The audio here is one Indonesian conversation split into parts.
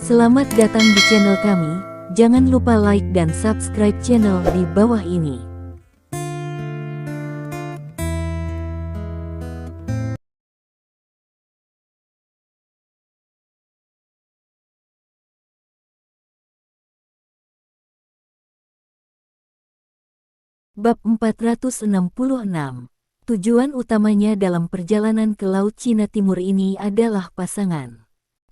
Selamat datang di channel kami, jangan lupa like dan subscribe channel di bawah ini. Bab 466. Tujuan utamanya dalam perjalanan ke Laut Cina Timur ini adalah pasangan.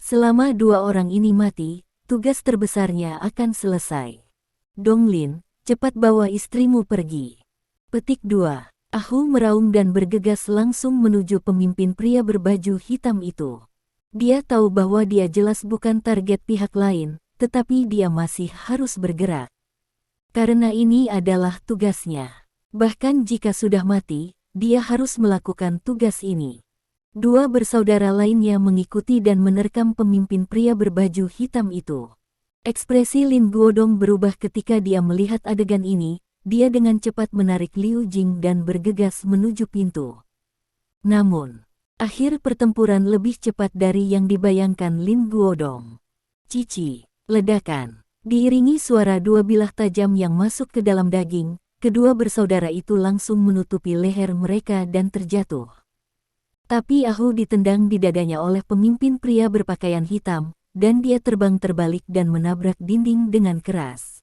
Selama dua orang ini mati, tugas terbesarnya akan selesai. Donglin, cepat bawa istrimu pergi. Petik 2. Ahu meraung dan bergegas langsung menuju pemimpin pria berbaju hitam itu. Dia tahu bahwa dia jelas bukan target pihak lain, tetapi dia masih harus bergerak. Karena ini adalah tugasnya. Bahkan jika sudah mati, dia harus melakukan tugas ini. Dua bersaudara lainnya mengikuti dan menerkam pemimpin pria berbaju hitam itu. Ekspresi Lin Guodong berubah ketika dia melihat adegan ini. Dia dengan cepat menarik Liu Jing dan bergegas menuju pintu. Namun, akhir pertempuran lebih cepat dari yang dibayangkan Lin Guodong. Cici, ledakan. Diiringi suara dua bilah tajam yang masuk ke dalam daging, kedua bersaudara itu langsung menutupi leher mereka dan terjatuh. Tapi Ahu ditendang di dadanya oleh pemimpin pria berpakaian hitam, dan dia terbang terbalik dan menabrak dinding dengan keras.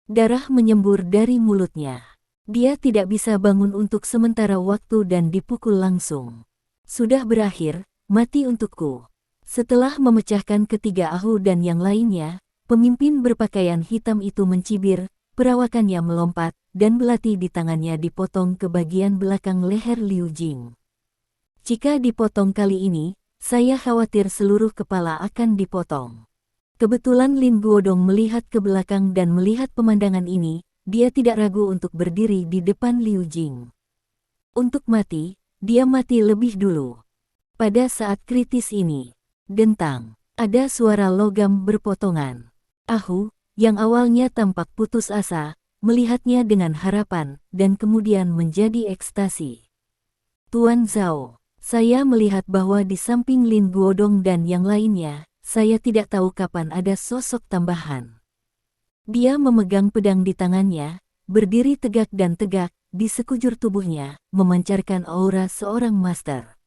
Darah menyembur dari mulutnya. Dia tidak bisa bangun untuk sementara waktu dan dipukul langsung. Sudah berakhir, mati untukku. Setelah memecahkan ketiga Ahu dan yang lainnya, pemimpin berpakaian hitam itu mencibir, perawakannya melompat, dan belati di tangannya dipotong ke bagian belakang leher Liu Jing. Jika dipotong kali ini, saya khawatir seluruh kepala akan dipotong. Kebetulan Lin Guodong melihat ke belakang dan melihat pemandangan ini, dia tidak ragu untuk berdiri di depan Liu Jing. Untuk mati, dia mati lebih dulu. Pada saat kritis ini, dentang, ada suara logam berpotongan. Ahu, yang awalnya tampak putus asa, melihatnya dengan harapan, dan kemudian menjadi ekstasi. Tuan Zhao, saya melihat bahwa di samping Lin Guodong dan yang lainnya, saya tidak tahu kapan ada sosok tambahan. Dia memegang pedang di tangannya, berdiri tegak dan tegak, di sekujur tubuhnya, memancarkan aura seorang master.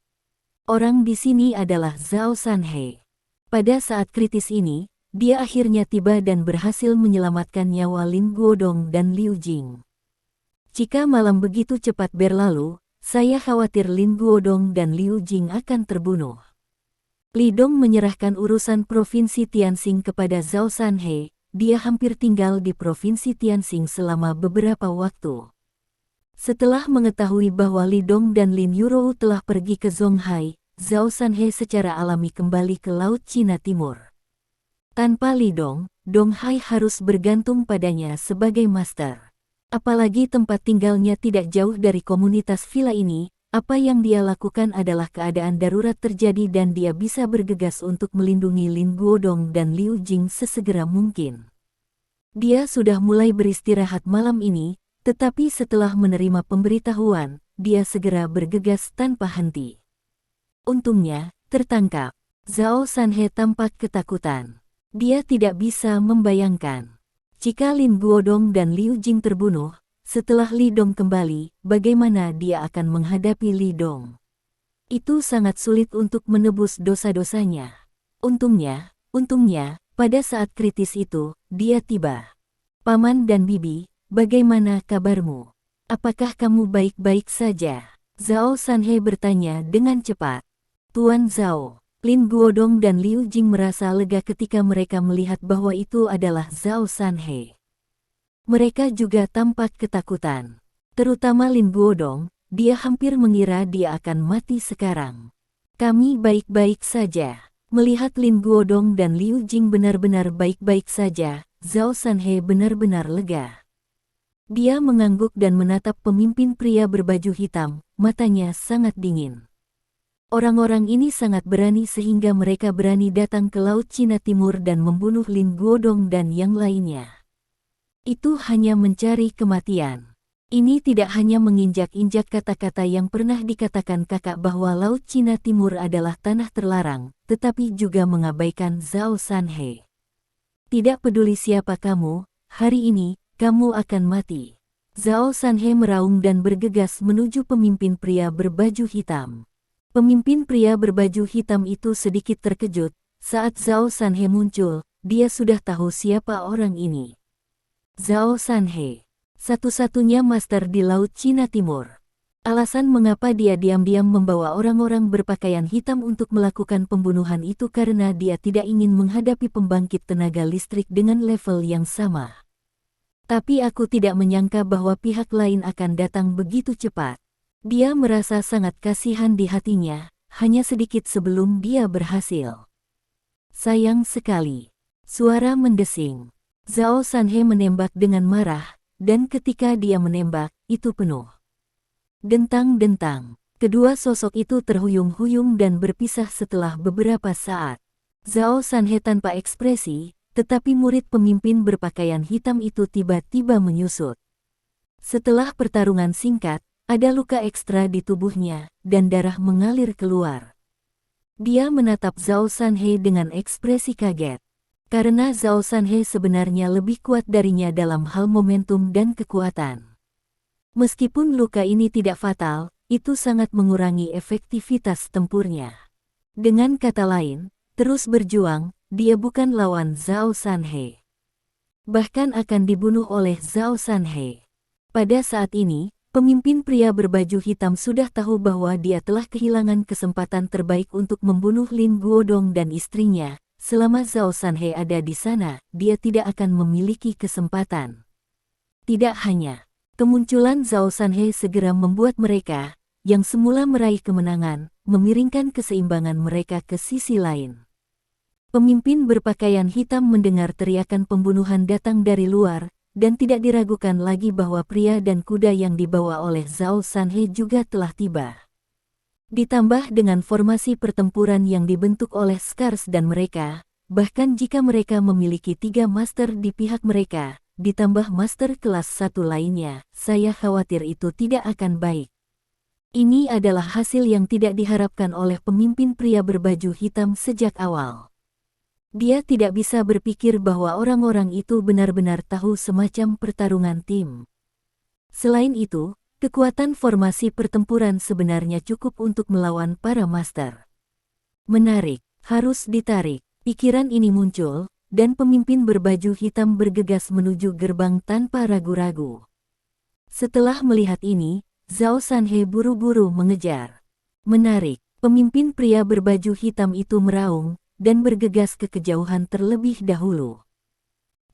Orang di sini adalah Zhao Sanhe. Pada saat kritis ini, dia akhirnya tiba dan berhasil menyelamatkan nyawa Lin Guodong dan Liu Jing. Jika malam begitu cepat berlalu, saya khawatir Lin Guodong dan Liu Jing akan terbunuh. Li Dong menyerahkan urusan Provinsi Tianxing kepada Zhao Sanhe. Dia hampir tinggal di Provinsi Tianxing selama beberapa waktu. Setelah mengetahui bahwa Li Dong dan Lin Yurou telah pergi ke Zonghai, Zhao Sanhe secara alami kembali ke Laut Cina Timur. Tanpa Li Dong, Donghai harus bergantung padanya sebagai master. Apalagi tempat tinggalnya tidak jauh dari komunitas villa ini, apa yang dia lakukan adalah keadaan darurat terjadi dan dia bisa bergegas untuk melindungi Lin Guodong dan Liu Jing sesegera mungkin. Dia sudah mulai beristirahat malam ini, tetapi setelah menerima pemberitahuan, dia segera bergegas tanpa henti. Untungnya, tertangkap. Zhao Sanhe tampak ketakutan. Dia tidak bisa membayangkan. Jika Lin Guodong dan Liu Jing terbunuh, setelah Li Dong kembali, bagaimana dia akan menghadapi Li Dong? Itu sangat sulit untuk menebus dosa-dosanya. Untungnya, pada saat kritis itu, dia tiba. Paman dan Bibi, bagaimana kabarmu? Apakah kamu baik-baik saja? Zhao Sanhe bertanya dengan cepat. Tuan Zhao. Lin Guodong dan Liu Jing merasa lega ketika mereka melihat bahwa itu adalah Zhao Sanhe. Mereka juga tampak ketakutan. Terutama Lin Guodong, dia hampir mengira dia akan mati sekarang. Kami baik-baik saja. Melihat Lin Guodong dan Liu Jing benar-benar baik-baik saja, Zhao Sanhe benar-benar lega. Dia mengangguk dan menatap pemimpin pria berbaju hitam, matanya sangat dingin. Orang-orang ini sangat berani sehingga mereka berani datang ke Laut Cina Timur dan membunuh Lin Guodong dan yang lainnya. Itu hanya mencari kematian. Ini tidak hanya menginjak-injak kata-kata yang pernah dikatakan kakak bahwa Laut Cina Timur adalah tanah terlarang, tetapi juga mengabaikan Zhao Sanhe. Tidak peduli siapa kamu, hari ini, kamu akan mati. Zhao Sanhe meraung dan bergegas menuju pemimpin pria berbaju hitam. Pemimpin pria berbaju hitam itu sedikit terkejut, saat Zhao Sanhe muncul, dia sudah tahu siapa orang ini. Zhao Sanhe, satu-satunya master di Laut Cina Timur. Alasan mengapa dia diam-diam membawa orang-orang berpakaian hitam untuk melakukan pembunuhan itu karena dia tidak ingin menghadapi pembangkit tenaga listrik dengan level yang sama. Tapi aku tidak menyangka bahwa pihak lain akan datang begitu cepat. Dia merasa sangat kasihan di hatinya, hanya sedikit sebelum dia berhasil. Sayang sekali. Suara mendesing. Zhao Sanhe menembak dengan marah, dan ketika dia menembak, itu penuh. Dentang-dentang. Kedua sosok itu terhuyung-huyung dan berpisah setelah beberapa saat. Zhao Sanhe tanpa ekspresi, tetapi murid pemimpin berpakaian hitam itu tiba-tiba menyusut. Setelah pertarungan singkat, ada luka ekstra di tubuhnya, dan darah mengalir keluar. Dia menatap Zhao Sanhe dengan ekspresi kaget. Karena Zhao Sanhe sebenarnya lebih kuat darinya dalam hal momentum dan kekuatan. Meskipun luka ini tidak fatal, itu sangat mengurangi efektivitas tempurnya. Dengan kata lain, terus berjuang, dia bukan lawan Zhao Sanhe. Bahkan akan dibunuh oleh Zhao Sanhe. Pada saat ini, pemimpin pria berbaju hitam sudah tahu bahwa dia telah kehilangan kesempatan terbaik untuk membunuh Lin Guodong dan istrinya. Selama Zhao Sanhe ada di sana, dia tidak akan memiliki kesempatan. Tidak hanya, kemunculan Zhao Sanhe segera membuat mereka, yang semula meraih kemenangan, memiringkan keseimbangan mereka ke sisi lain. Pemimpin berpakaian hitam mendengar teriakan pembunuhan datang dari luar, dan tidak diragukan lagi bahwa pria dan kuda yang dibawa oleh Zhao Sanhe juga telah tiba. Ditambah dengan formasi pertempuran yang dibentuk oleh Scars dan mereka, bahkan jika mereka memiliki 3 master di pihak mereka, ditambah master kelas 1 lainnya, saya khawatir itu tidak akan baik. Ini adalah hasil yang tidak diharapkan oleh pemimpin pria berbaju hitam sejak awal. Dia tidak bisa berpikir bahwa orang-orang itu benar-benar tahu semacam pertarungan tim. Selain itu, kekuatan formasi pertempuran sebenarnya cukup untuk melawan para master. Menarik, harus ditarik. Pikiran ini muncul, dan pemimpin berbaju hitam bergegas menuju gerbang tanpa ragu-ragu. Setelah melihat ini, Zhao Sanhe buru-buru mengejar. Menarik, pemimpin pria berbaju hitam itu meraung, dan bergegas ke kejauhan terlebih dahulu.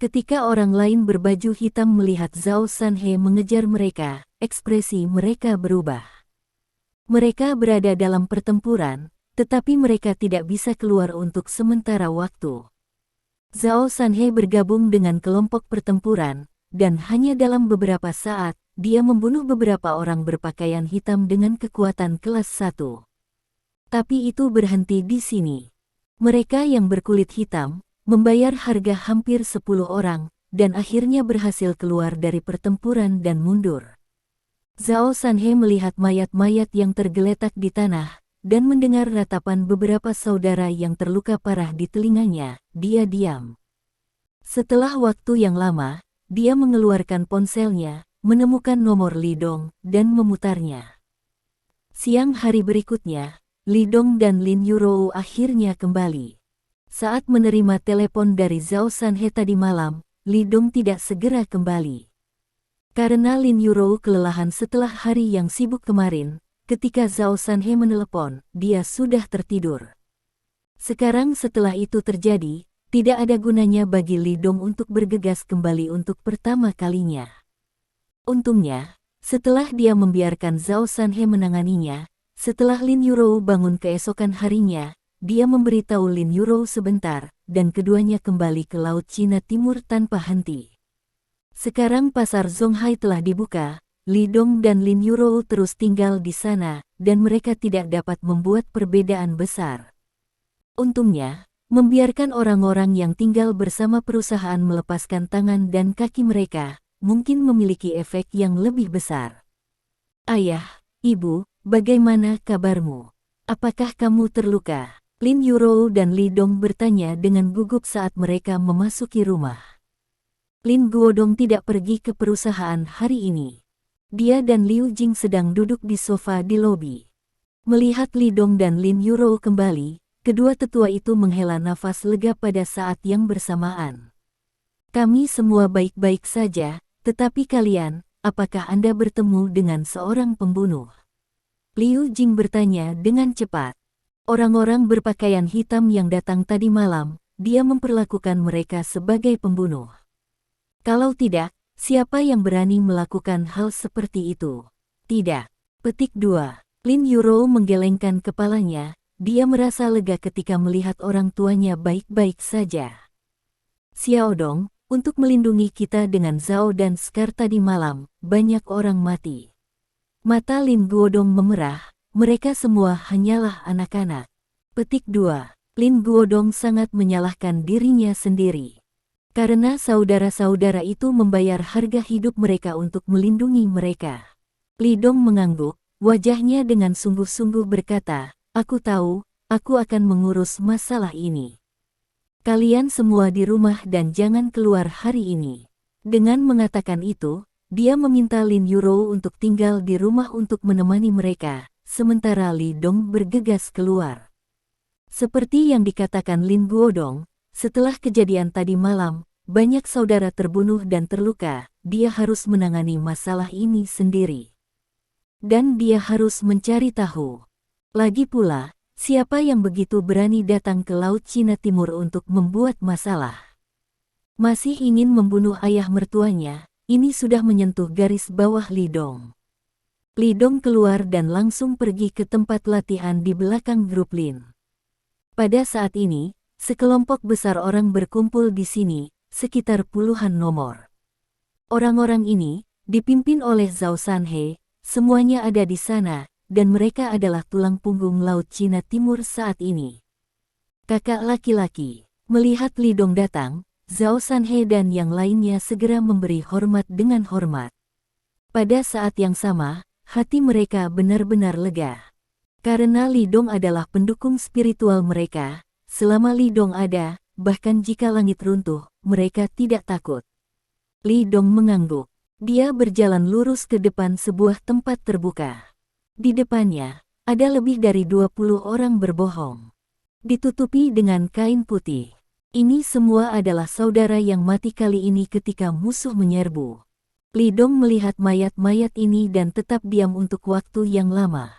Ketika orang lain berbaju hitam melihat Zhao Sanhe mengejar mereka, ekspresi mereka berubah. Mereka berada dalam pertempuran, tetapi mereka tidak bisa keluar untuk sementara waktu. Zhao Sanhe bergabung dengan kelompok pertempuran, dan hanya dalam beberapa saat, dia membunuh beberapa orang berpakaian hitam dengan kekuatan kelas 1. Tapi itu berhenti di sini. Mereka yang berkulit hitam, membayar harga hampir 10 orang, dan akhirnya berhasil keluar dari pertempuran dan mundur. Zhao Sanhe melihat mayat-mayat yang tergeletak di tanah, dan mendengar ratapan beberapa saudara yang terluka parah di telinganya. Dia diam. Setelah waktu yang lama, dia mengeluarkan ponselnya, menemukan nomor Li Dong, dan memutarnya. Siang hari berikutnya, Li Dong dan Lin Yurou akhirnya kembali. Saat menerima telepon dari Zhao Sanhe tadi malam, Li Dong tidak segera kembali. Karena Lin Yurou kelelahan setelah hari yang sibuk kemarin, ketika Zhao Sanhe menelepon, dia sudah tertidur. Sekarang setelah itu terjadi, tidak ada gunanya bagi Li Dong untuk bergegas kembali untuk pertama kalinya. Untungnya, setelah dia membiarkan Zhao Sanhe menanganinya, setelah Lin Yurou bangun keesokan harinya, dia memberitahu Lin Yurou sebentar, dan keduanya kembali ke Laut Cina Timur tanpa henti. Sekarang pasar Zonghai telah dibuka, Li Dong dan Lin Yurou terus tinggal di sana, dan mereka tidak dapat membuat perbedaan besar. Untungnya, membiarkan orang-orang yang tinggal bersama perusahaan melepaskan tangan dan kaki mereka, mungkin memiliki efek yang lebih besar. Ayah, Ibu, bagaimana kabarmu? Apakah kamu terluka? Lin Yurou dan Li Dong bertanya dengan gugup saat mereka memasuki rumah. Lin Guodong tidak pergi ke perusahaan hari ini. Dia dan Liu Jing sedang duduk di sofa di lobi. Melihat Li Dong dan Lin Yurou kembali, kedua tetua itu menghela nafas lega pada saat yang bersamaan. Kami semua baik-baik saja, tetapi kalian, apakah Anda bertemu dengan seorang pembunuh? Liu Jing bertanya dengan cepat. Orang-orang berpakaian hitam yang datang tadi malam, dia memperlakukan mereka sebagai pembunuh. Kalau tidak, siapa yang berani melakukan hal seperti itu? Tidak. Petik 2. Lin Yurou menggelengkan kepalanya, dia merasa lega ketika melihat orang tuanya baik-baik saja. Xiao Dong, untuk melindungi kita dengan Zhao dan Scar tadi malam, banyak orang mati. Mata Lin Guodong memerah, mereka semua hanyalah anak-anak. Petik 2. Lin Guodong sangat menyalahkan dirinya sendiri. Karena saudara-saudara itu membayar harga hidup mereka untuk melindungi mereka. Li Dong mengangguk, wajahnya dengan sungguh-sungguh berkata, aku tahu, aku akan mengurus masalah ini. Kalian semua di rumah dan jangan keluar hari ini. Dengan mengatakan itu, dia meminta Lin Yurou untuk tinggal di rumah untuk menemani mereka, sementara Li Dong bergegas keluar. Seperti yang dikatakan Lin Guodong, setelah kejadian tadi malam, banyak saudara terbunuh dan terluka, dia harus menangani masalah ini sendiri. Dan dia harus mencari tahu. Lagi pula, siapa yang begitu berani datang ke Laut Cina Timur untuk membuat masalah? Masih ingin membunuh ayah mertuanya? Ini sudah menyentuh garis bawah Li Dong. Li Dong keluar dan langsung pergi ke tempat latihan di belakang grup Lin. Pada saat ini, sekelompok besar orang berkumpul di sini, sekitar puluhan nomor. Orang-orang ini, dipimpin oleh Zhao Sanhe, semuanya ada di sana, dan mereka adalah tulang punggung Laut Cina Timur saat ini. Kakak laki-laki, melihat Li Dong datang, Zhao Sanhe dan yang lainnya segera memberi hormat dengan hormat. Pada saat yang sama, hati mereka benar-benar lega. Karena Li Dong adalah pendukung spiritual mereka, selama Li Dong ada, bahkan jika langit runtuh, mereka tidak takut. Li Dong mengangguk. Dia berjalan lurus ke depan sebuah tempat terbuka. Di depannya, ada lebih dari 20 orang berbohong. Ditutupi dengan kain putih. Ini semua adalah saudara yang mati kali ini ketika musuh menyerbu. Li Dong melihat mayat-mayat ini dan tetap diam untuk waktu yang lama.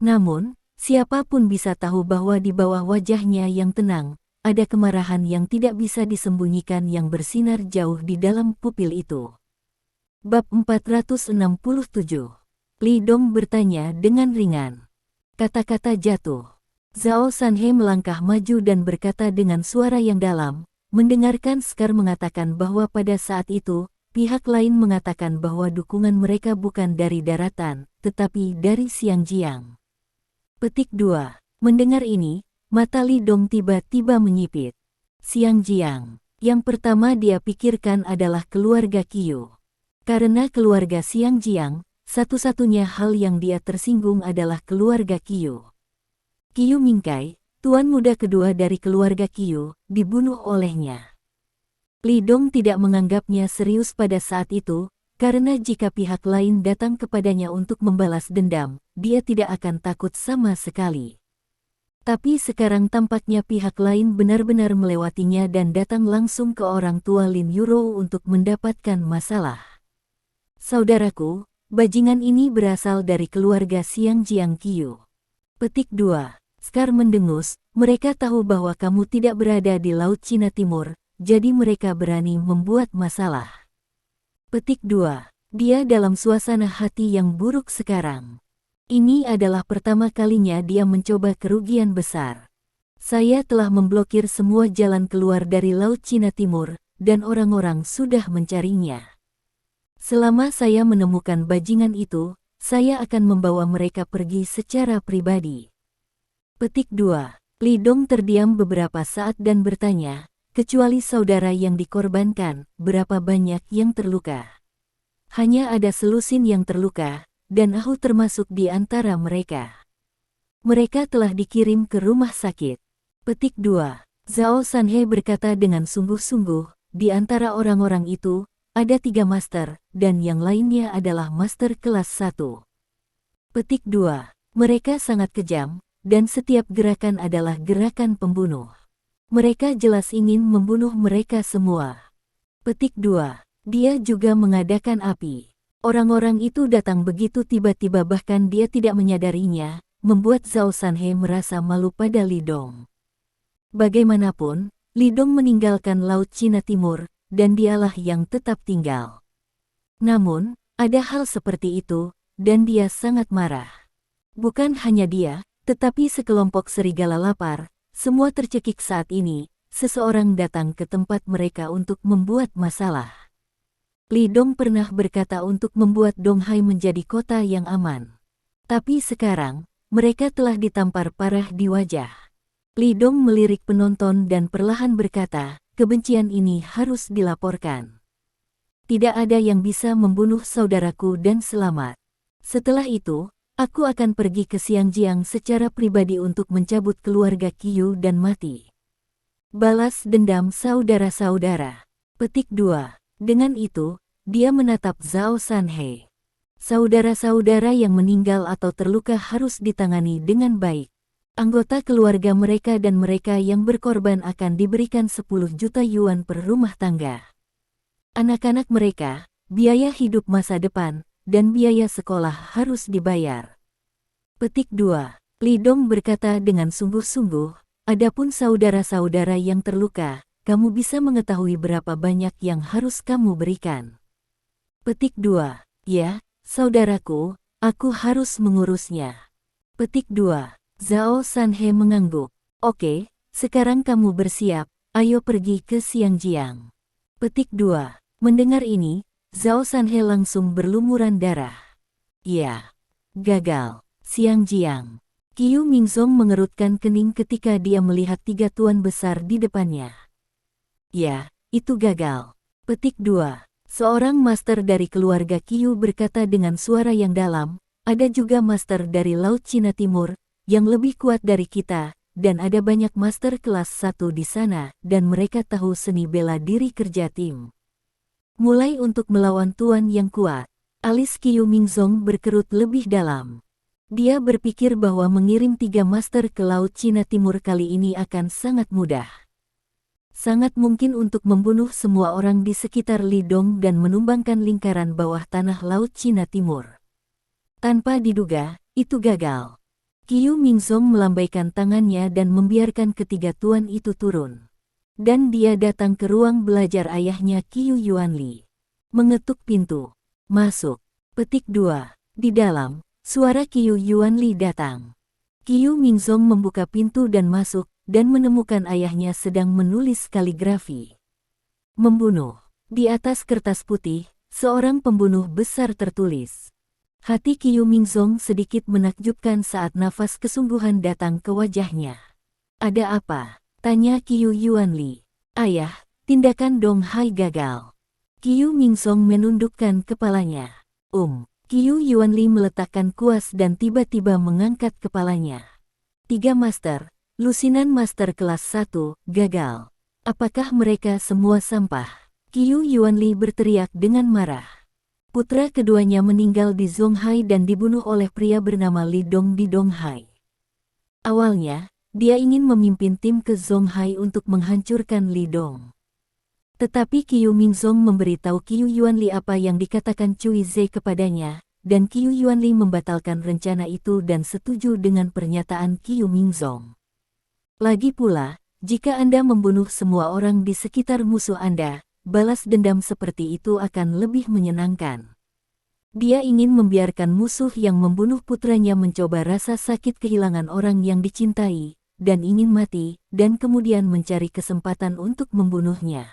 Namun, siapapun bisa tahu bahwa di bawah wajahnya yang tenang, ada kemarahan yang tidak bisa disembunyikan yang bersinar jauh di dalam pupil itu. Bab 467. Li Dong bertanya dengan ringan. Kata-kata jatuh. Zhao Sanhe melangkah maju dan berkata dengan suara yang dalam, mendengarkan Scar mengatakan bahwa pada saat itu, pihak lain mengatakan bahwa dukungan mereka bukan dari daratan, tetapi dari Xiangjiang. Petik 2. Mendengar ini, mata Li Dong tiba-tiba menyipit. Xiangjiang. Yang pertama dia pikirkan adalah keluarga Qiu. Karena keluarga Xiangjiang, satu-satunya hal yang dia tersinggung adalah keluarga Qiu. Qiu Mingkai, tuan muda kedua dari keluarga Qiu, dibunuh olehnya. Li Dong tidak menganggapnya serius pada saat itu, karena jika pihak lain datang kepadanya untuk membalas dendam, dia tidak akan takut sama sekali. Tapi sekarang tampaknya pihak lain benar-benar melewatinya dan datang langsung ke orang tua Lin Yurou untuk mendapatkan masalah. Saudaraku, bajingan ini berasal dari keluarga Xiangjiang Qiu. Petik 2. Scar mendengus, mereka tahu bahwa kamu tidak berada di Laut Cina Timur, jadi mereka berani membuat masalah. Petik 2. Dia dalam suasana hati yang buruk sekarang. Ini adalah pertama kalinya dia mencoba kerugian besar. Saya telah memblokir semua jalan keluar dari Laut Cina Timur, dan orang-orang sudah mencarinya. Selama saya menemukan bajingan itu, saya akan membawa mereka pergi secara pribadi. Petik 2. Li Dong terdiam beberapa saat dan bertanya, kecuali saudara yang dikorbankan, berapa banyak yang terluka. Hanya ada selusin yang terluka, dan aku termasuk di antara mereka. Mereka telah dikirim ke rumah sakit. Petik 2. Zhao Sanhe berkata dengan sungguh-sungguh, di antara orang-orang itu, ada 3 master, dan yang lainnya adalah master kelas 1. Petik 2. Mereka sangat kejam, dan setiap gerakan adalah gerakan pembunuh. Mereka jelas ingin membunuh mereka semua. Petik 2. Dia juga mengadakan api. Orang-orang itu datang begitu tiba-tiba bahkan dia tidak menyadarinya, membuat Zhao Sanhe merasa malu pada Li Dong. Bagaimanapun, Li Dong meninggalkan Laut Cina Timur, dan dialah yang tetap tinggal. Namun, ada hal seperti itu, dan dia sangat marah. Bukan hanya dia, tetapi sekelompok serigala lapar, semua tercekik saat ini, seseorang datang ke tempat mereka untuk membuat masalah. Li Dong pernah berkata untuk membuat Donghai menjadi kota yang aman. Tapi sekarang, mereka telah ditampar parah di wajah. Li Dong melirik penonton dan perlahan berkata, kebencian ini harus dilaporkan. Tidak ada yang bisa membunuh saudaraku dan selamat. Setelah itu, aku akan pergi ke Xiangjiang secara pribadi untuk mencabut keluarga Qiu dan mati. Balas dendam saudara-saudara. Petik 2. Dengan itu, dia menatap Zhao Sanhe. Saudara-saudara yang meninggal atau terluka harus ditangani dengan baik. Anggota keluarga mereka dan mereka yang berkorban akan diberikan 10 juta yuan per rumah tangga. Anak-anak mereka, biaya hidup masa depan, dan biaya sekolah harus dibayar. Petik 2. Li Dong berkata dengan sungguh-sungguh, adapun saudara-saudara yang terluka, kamu bisa mengetahui berapa banyak yang harus kamu berikan. Petik 2. Ya, saudaraku, aku harus mengurusnya. Petik 2. Zhao Sanhe mengangguk. Oke, sekarang kamu bersiap, ayo pergi ke Xiangjiang. Petik 2. Mendengar ini, Zhao Sanhe langsung berlumuran darah. Ya, gagal. Xiangjiang. Qiu Mingzong mengerutkan kening ketika dia melihat 3 tuan besar di depannya. Ya, itu gagal. Petik 2. Seorang master dari keluarga Qiu berkata dengan suara yang dalam, ada juga master dari Laut Cina Timur, yang lebih kuat dari kita, dan ada banyak master kelas 1 di sana, dan mereka tahu seni bela diri kerja tim. Mulai untuk melawan tuan yang kuat, alis Qiu Mingzong berkerut lebih dalam. Dia berpikir bahwa mengirim 3 master ke Laut Cina Timur kali ini akan sangat mudah. Sangat mungkin untuk membunuh semua orang di sekitar Li Dong dan menumbangkan lingkaran bawah tanah Laut Cina Timur. Tanpa diduga, itu gagal. Qiu Mingzong melambaikan tangannya dan membiarkan ketiga tuan itu turun. Dan dia datang ke ruang belajar ayahnya Qiu Yuanli. Mengetuk pintu. Masuk. Petik 2. Di dalam, suara Qiu Yuanli datang. Qiu Mingzong membuka pintu dan masuk, dan menemukan ayahnya sedang menulis kaligrafi. Membunuh. Di atas kertas putih, seorang pembunuh besar tertulis. Hati Qiu Mingzong sedikit menakjubkan saat nafas kesungguhan datang ke wajahnya. Ada apa? Tanya Qiu Yuanli. Ayah, tindakan Donghai gagal. Qiu Mingzong menundukkan kepalanya. Qiu Yuanli meletakkan kuas dan tiba-tiba mengangkat kepalanya. 3 master, lusinan master kelas 1, gagal. Apakah mereka semua sampah? Qiu Yuanli berteriak dengan marah. Putra keduanya meninggal di Zonghai dan dibunuh oleh pria bernama Li Dong di Donghai. Awalnya, dia ingin memimpin tim ke Zonghai untuk menghancurkan Li Dong. Tetapi Qiu Mingzong memberitahu Qiu Yuanli apa yang dikatakan Cui Ze kepadanya, dan Qiu Yuanli membatalkan rencana itu dan setuju dengan pernyataan Qiu Mingzong. Lagi pula, jika Anda membunuh semua orang di sekitar musuh Anda, balas dendam seperti itu akan lebih menyenangkan. Dia ingin membiarkan musuh yang membunuh putranya mencoba rasa sakit kehilangan orang yang dicintai, dan ingin mati, dan kemudian mencari kesempatan untuk membunuhnya.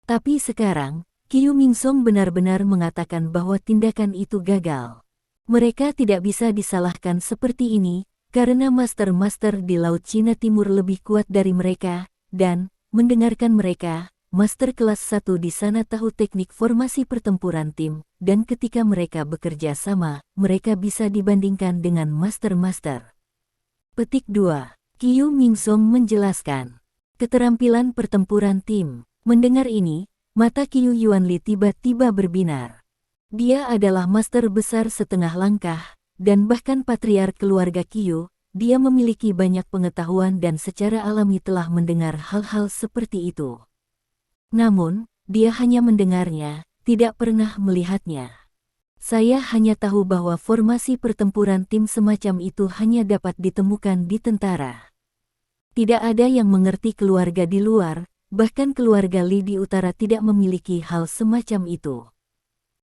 Tapi sekarang, Qiu Mingzong benar-benar mengatakan bahwa tindakan itu gagal. Mereka tidak bisa disalahkan seperti ini, karena master-master di Laut Cina Timur lebih kuat dari mereka, dan mendengarkan mereka. Master kelas 1 di sana tahu teknik formasi pertempuran tim, dan ketika mereka bekerja sama, mereka bisa dibandingkan dengan master-master. Petik 2. Qiu Mingsong menjelaskan. Keterampilan pertempuran tim. Mendengar ini, mata Qiu Yuanli tiba-tiba berbinar. Dia adalah master besar setengah langkah, dan bahkan patriark keluarga Qiu. Dia memiliki banyak pengetahuan dan secara alami telah mendengar hal-hal seperti itu. Namun, dia hanya mendengarnya, tidak pernah melihatnya. Saya hanya tahu bahwa formasi pertempuran tim semacam itu hanya dapat ditemukan di tentara. Tidak ada yang mengerti keluarga di luar, bahkan keluarga Li di utara tidak memiliki hal semacam itu.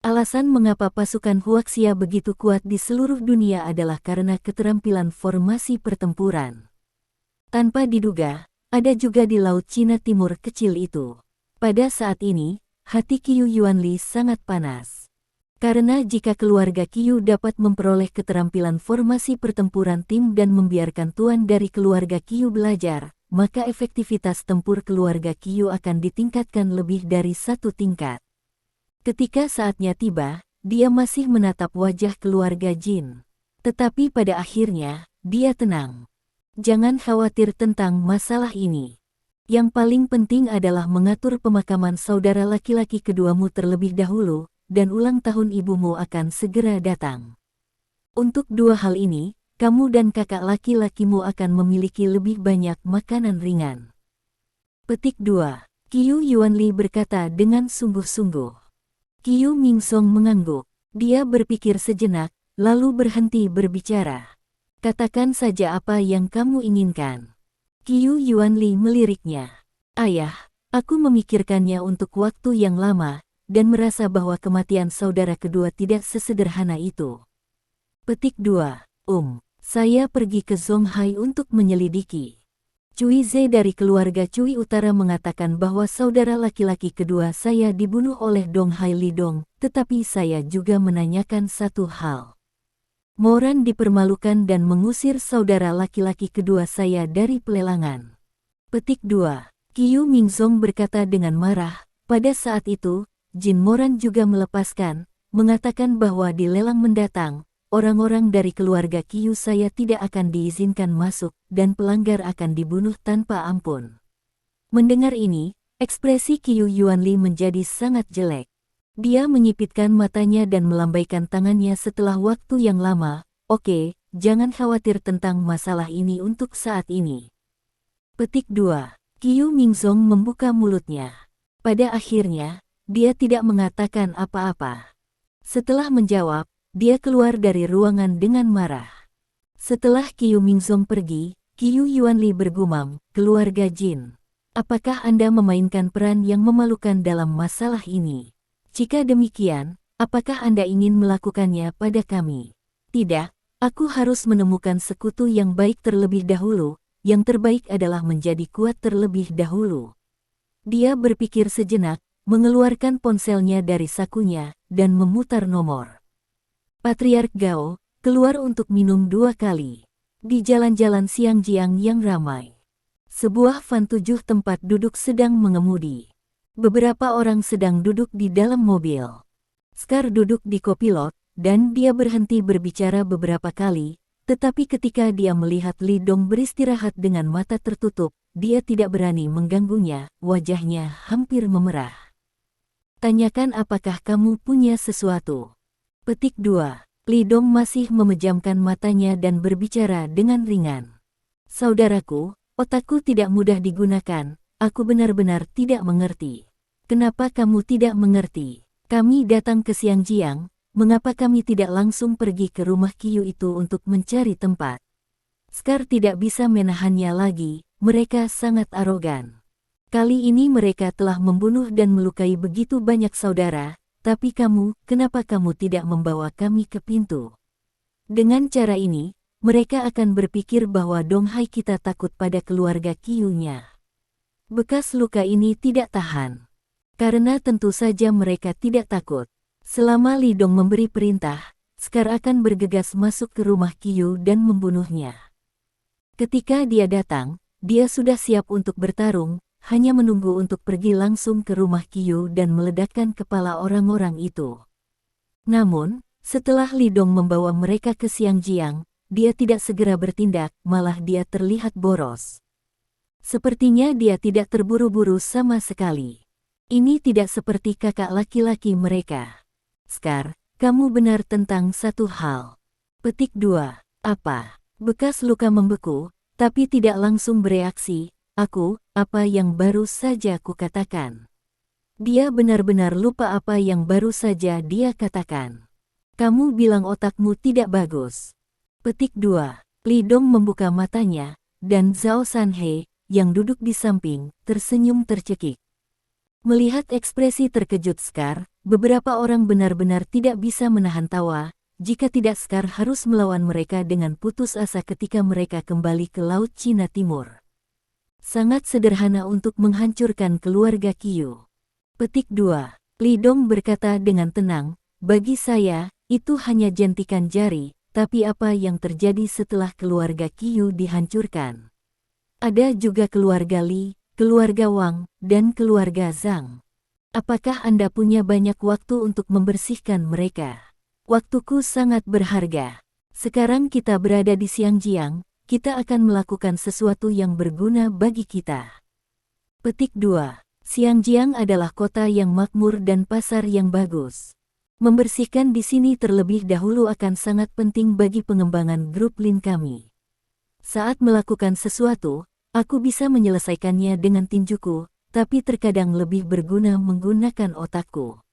Alasan mengapa pasukan Huaxia begitu kuat di seluruh dunia adalah karena keterampilan formasi pertempuran. Tanpa diduga, ada juga di Laut Cina Timur kecil itu. Pada saat ini, hati Qiu Yuanli sangat panas. Karena jika keluarga Qiu dapat memperoleh keterampilan formasi pertempuran tim dan membiarkan tuan dari keluarga Qiu belajar, maka efektivitas tempur keluarga Qiu akan ditingkatkan lebih dari 1 tingkat. Ketika saatnya tiba, dia masih menatap wajah keluarga Jin. Tetapi pada akhirnya, dia tenang. Jangan khawatir tentang masalah ini. Yang paling penting adalah mengatur pemakaman saudara laki-laki keduamu terlebih dahulu, dan ulang tahun ibumu akan segera datang. Untuk 2 hal ini, kamu dan kakak laki-lakimu akan memiliki lebih banyak makanan ringan. Petik 2. Qiu Yuanli berkata dengan sungguh-sungguh. Qiu Mingsong mengangguk. Dia berpikir sejenak, lalu berhenti berbicara. Katakan saja apa yang kamu inginkan. Qiu Yuanli meliriknya. Ayah, aku memikirkannya untuk waktu yang lama, dan merasa bahwa kematian saudara kedua tidak sesederhana itu. Petik 2. Saya pergi ke Zonghai untuk menyelidiki. Cui Ze dari keluarga Cui Utara mengatakan bahwa saudara laki-laki kedua saya dibunuh oleh Donghai Lidong, tetapi saya juga menanyakan satu hal. Moran dipermalukan dan mengusir saudara laki-laki kedua saya dari pelelangan. Petik 2. Qiu Mingsong berkata dengan marah. Pada saat itu, Jin Moran juga melepaskan, mengatakan bahwa di lelang mendatang, orang-orang dari keluarga Qiu saya tidak akan diizinkan masuk, dan pelanggar akan dibunuh tanpa ampun. Mendengar ini, ekspresi Qiu Yuanli menjadi sangat jelek. Dia menyipitkan matanya dan melambaikan tangannya setelah waktu yang lama. Oke, jangan khawatir tentang masalah ini untuk saat ini. Petik 2. Qiu Mingsong membuka mulutnya. Pada akhirnya, dia tidak mengatakan apa-apa. Setelah menjawab, dia keluar dari ruangan dengan marah. Setelah Qiu Mingsong pergi, Qiu Yuanli bergumam, keluarga Jin. Apakah Anda memainkan peran yang memalukan dalam masalah ini? Jika demikian, apakah Anda ingin melakukannya pada kami? Tidak, aku harus menemukan sekutu yang baik terlebih dahulu, yang terbaik adalah menjadi kuat terlebih dahulu. Dia berpikir sejenak, mengeluarkan ponselnya dari sakunya, dan memutar nomor. Patriark Gao, keluar untuk minum 2 kali. Di jalan-jalan Xiangjiang yang ramai. Sebuah van 7 tempat duduk sedang mengemudi. Beberapa orang sedang duduk di dalam mobil. Scar duduk di kopilot, dan dia berhenti berbicara beberapa kali, tetapi ketika dia melihat Li Dong beristirahat dengan mata tertutup, dia tidak berani mengganggunya, wajahnya hampir memerah. Tanyakan apakah kamu punya sesuatu. Petik 2. Li Dong masih memejamkan matanya dan berbicara dengan ringan. Saudaraku, otakku tidak mudah digunakan. Aku benar-benar tidak mengerti. Kenapa kamu tidak mengerti? Kami datang ke Xiangjiang, mengapa kami tidak langsung pergi ke rumah Qiu itu untuk mencari tempat? Scar tidak bisa menahannya lagi, mereka sangat arogan. Kali ini mereka telah membunuh dan melukai begitu banyak saudara, tapi kamu, kenapa kamu tidak membawa kami ke pintu? Dengan cara ini, mereka akan berpikir bahwa Donghai kita takut pada keluarga Qiu-nya. Bekas luka ini tidak tahan. Karena tentu saja mereka tidak takut. Selama Li Dong memberi perintah, Scar akan bergegas masuk ke rumah Qiu dan membunuhnya. Ketika dia datang, dia sudah siap untuk bertarung, hanya menunggu untuk pergi langsung ke rumah Qiu dan meledakkan kepala orang-orang itu. Namun, setelah Li Dong membawa mereka ke Xiangjiang, dia tidak segera bertindak, malah dia terlihat boros. Sepertinya dia tidak terburu-buru sama sekali. Ini tidak seperti kakak laki-laki mereka. Scar, kamu benar tentang satu hal. Petik 2. Apa? Bekas luka membeku, tapi tidak langsung bereaksi. Apa yang baru saja kukatakan. Dia benar-benar lupa apa yang baru saja dia katakan. Kamu bilang otakmu tidak bagus. Petik 2. Li Dong membuka matanya, dan Zhao Sanhe, yang duduk di samping, tersenyum tercekik. Melihat ekspresi terkejut Scar, beberapa orang benar-benar tidak bisa menahan tawa, jika tidak Scar harus melawan mereka dengan putus asa ketika mereka kembali ke Laut Cina Timur. Sangat sederhana untuk menghancurkan keluarga Qiu. Petik 2. Li Dong berkata dengan tenang, bagi saya, itu hanya jentikan jari, tapi apa yang terjadi setelah keluarga Qiu dihancurkan? Ada juga keluarga Li, keluarga Wang, dan keluarga Zhang. Apakah Anda punya banyak waktu untuk membersihkan mereka? Waktuku sangat berharga. Sekarang kita berada di Xiangjiang, kita akan melakukan sesuatu yang berguna bagi kita. Petik 2. Xiangjiang adalah kota yang makmur dan pasar yang bagus. Membersihkan di sini terlebih dahulu akan sangat penting bagi pengembangan grup Lin kami. Saat melakukan sesuatu, aku bisa menyelesaikannya dengan tinjuku, tapi terkadang lebih berguna menggunakan otakku.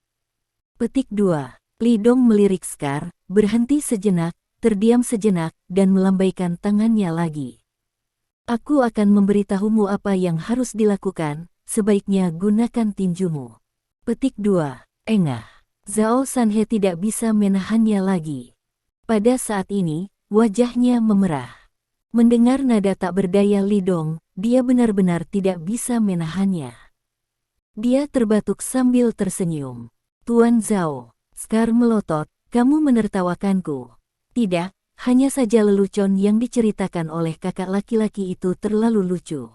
Petik 2. Li Dong melirik Scar, berhenti sejenak, terdiam sejenak, dan melambaikan tangannya lagi. Aku akan memberitahumu apa yang harus dilakukan, sebaiknya gunakan tinjumu. Petik 2. Engah. Zhao Sanhe tidak bisa menahannya lagi. Pada saat ini, wajahnya memerah. Mendengar nada tak berdaya Li Dong, dia benar-benar tidak bisa menahannya. Dia terbatuk sambil tersenyum. Tuan Zhao, Scar melotot, kamu menertawakanku. Tidak, hanya saja lelucon yang diceritakan oleh kakak laki-laki itu terlalu lucu.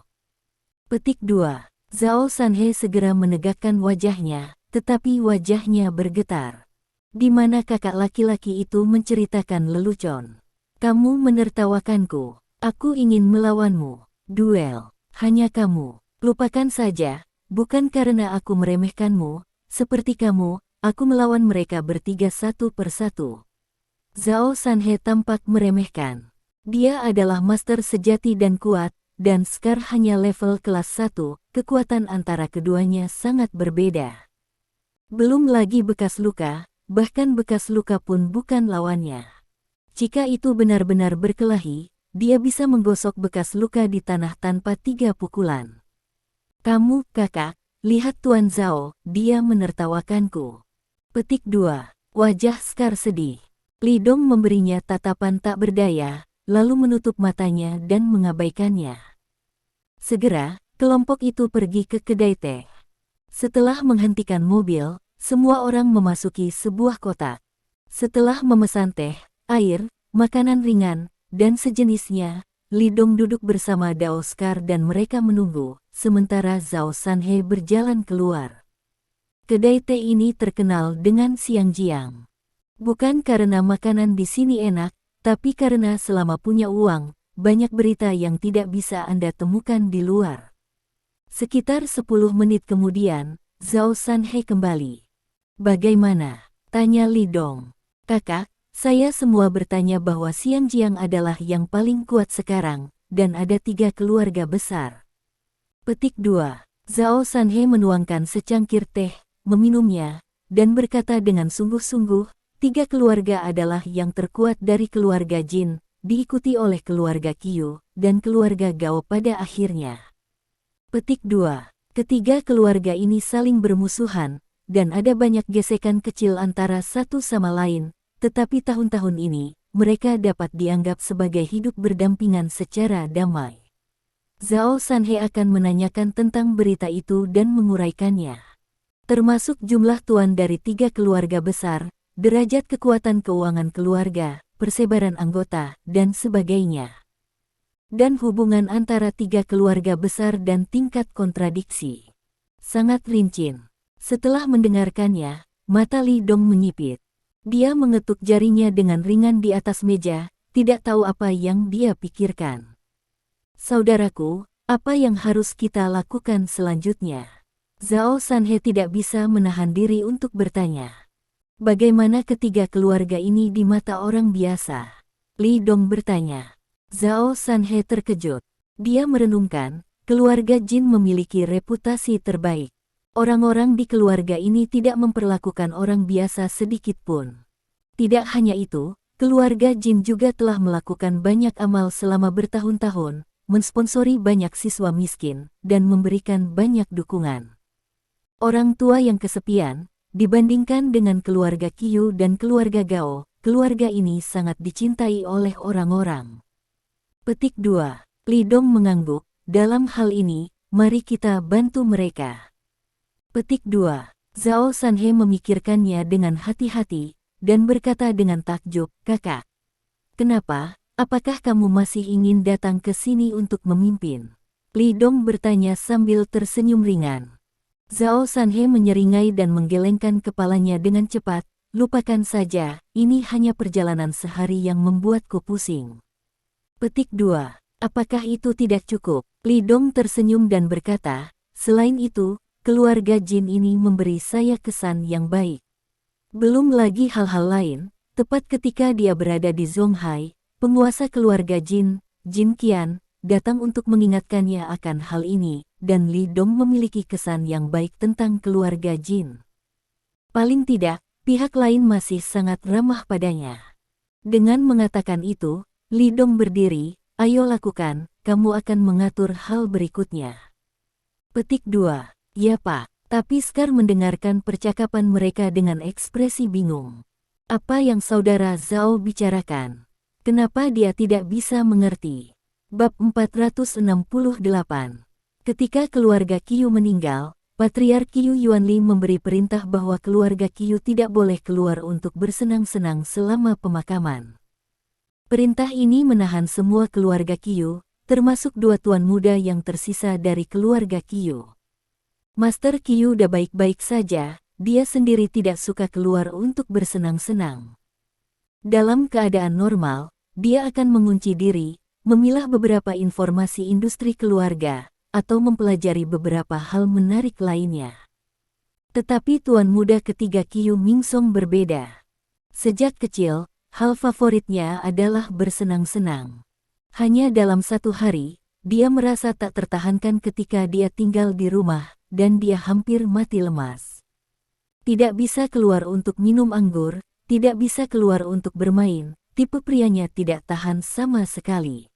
Petik 2. Zhao Sanhe segera menegakkan wajahnya, tetapi wajahnya bergetar. Di mana kakak laki-laki itu menceritakan lelucon? Kamu menertawakanku. Aku ingin melawanmu. Duel. Hanya kamu. Lupakan saja, bukan karena aku meremehkanmu. Seperti kamu, aku melawan mereka bertiga satu persatu. Zhao Sanhe tampak meremehkan. Dia adalah master sejati dan kuat, dan Scar hanya level kelas 1, kekuatan antara keduanya sangat berbeda. Belum lagi bekas luka, bahkan bekas luka pun bukan lawannya. Jika itu benar-benar berkelahi, dia bisa menggosok bekas luka di tanah tanpa 3 pukulan. Kamu, kakak, lihat Tuan Zhao, dia menertawakanku. Petik 2. Wajah Scar sedih. Li Dong memberinya tatapan tak berdaya, lalu menutup matanya dan mengabaikannya. Segera, kelompok itu pergi ke kedai teh. Setelah menghentikan mobil, semua orang memasuki sebuah kotak. Setelah memesan teh, air, makanan ringan, dan sejenisnya, Li Dong duduk bersama Dao Scar dan mereka menunggu, sementara Zhao Sanhe berjalan keluar. Kedai teh ini terkenal dengan Xiangjiang. Bukan karena makanan di sini enak, tapi karena selama punya uang, banyak berita yang tidak bisa Anda temukan di luar. Sekitar 10 menit kemudian, Zhao Sanhe kembali. Bagaimana? Tanya Li Dong. Kakak, saya semua bertanya bahwa Xiangjiang adalah yang paling kuat sekarang, dan ada 3 keluarga besar. Petik 2. Zhao Sanhe menuangkan secangkir teh, meminumnya, dan berkata dengan sungguh-sungguh, 3 keluarga adalah yang terkuat dari keluarga Jin, diikuti oleh keluarga Qiu, dan keluarga Gao pada akhirnya. Petik 2. Ketiga keluarga ini saling bermusuhan, dan ada banyak gesekan kecil antara satu sama lain, tetapi tahun-tahun ini, mereka dapat dianggap sebagai hidup berdampingan secara damai. Zhao Sanhe akan menanyakan tentang berita itu dan menguraikannya. Termasuk jumlah tuan dari 3 keluarga besar, derajat kekuatan keuangan keluarga, persebaran anggota, dan sebagainya. dan hubungan antara tiga keluarga besar dan tingkat kontradiksi. Sangat rincin. Setelah mendengarkannya, mata Li Dong menyipit. Dia mengetuk jarinya dengan ringan di atas meja, tidak tahu apa yang dia pikirkan. Saudaraku, apa yang harus kita lakukan selanjutnya? Zhao Sanhe tidak bisa menahan diri untuk bertanya. Bagaimana ketiga keluarga ini di mata orang biasa? Li Dong bertanya. Zhao Sanhe terkejut. Dia merenungkan, keluarga Jin memiliki reputasi terbaik. Orang-orang di keluarga ini tidak memperlakukan orang biasa sedikit pun. Tidak hanya itu, keluarga Jin juga telah melakukan banyak amal selama bertahun-tahun, mensponsori banyak siswa miskin, dan memberikan banyak dukungan. Orang tua yang kesepian, dibandingkan dengan keluarga Qiu dan keluarga Gao, keluarga ini sangat dicintai oleh orang-orang. Petik 2. Li Dong mengangguk, dalam hal ini, mari kita bantu mereka. Petik 2. Zhao Sanhe memikirkannya dengan hati-hati, dan berkata dengan takjub, kakak. Kenapa? Apakah kamu masih ingin datang ke sini untuk memimpin? Li Dong bertanya sambil tersenyum ringan. Zhao Sanhe menyeringai dan menggelengkan kepalanya dengan cepat, lupakan saja, ini hanya perjalanan sehari yang membuatku pusing. Petik 2. Apakah itu tidak cukup? Li Dong tersenyum dan berkata, selain itu, keluarga Jin ini memberi saya kesan yang baik. Belum lagi hal-hal lain, tepat ketika dia berada di Zonghai, penguasa keluarga Jin, Jin Qian, datang untuk mengingatkannya akan hal ini, dan Li Dong memiliki kesan yang baik tentang keluarga Jin. Paling tidak, pihak lain masih sangat ramah padanya. Dengan mengatakan itu, Li Dong berdiri, ayo lakukan, kamu akan mengatur hal berikutnya. Petik 2. Ya Pak, tapi Scar mendengarkan percakapan mereka dengan ekspresi bingung. Apa yang saudara Zhao bicarakan? Kenapa dia tidak bisa mengerti? Bab 468. Ketika keluarga Qiu meninggal, Patriark Qiu Yuanli memberi perintah bahwa keluarga Qiu tidak boleh keluar untuk bersenang-senang selama pemakaman. Perintah ini menahan semua keluarga Qiu, termasuk dua tuan muda yang tersisa dari keluarga Qiu. Master Qiu udah baik-baik saja, dia sendiri tidak suka keluar untuk bersenang-senang. Dalam keadaan normal, dia akan mengunci diri, memilah beberapa informasi industri keluarga, atau mempelajari beberapa hal menarik lainnya. Tetapi tuan muda ketiga Qiu Mingsong berbeda. Sejak kecil, hal favoritnya adalah bersenang-senang. Hanya dalam satu hari, dia merasa tak tertahankan ketika dia tinggal di rumah, dan dia hampir mati lemas. Tidak bisa keluar untuk minum anggur, tidak bisa keluar untuk bermain, tipe prianya tidak tahan sama sekali.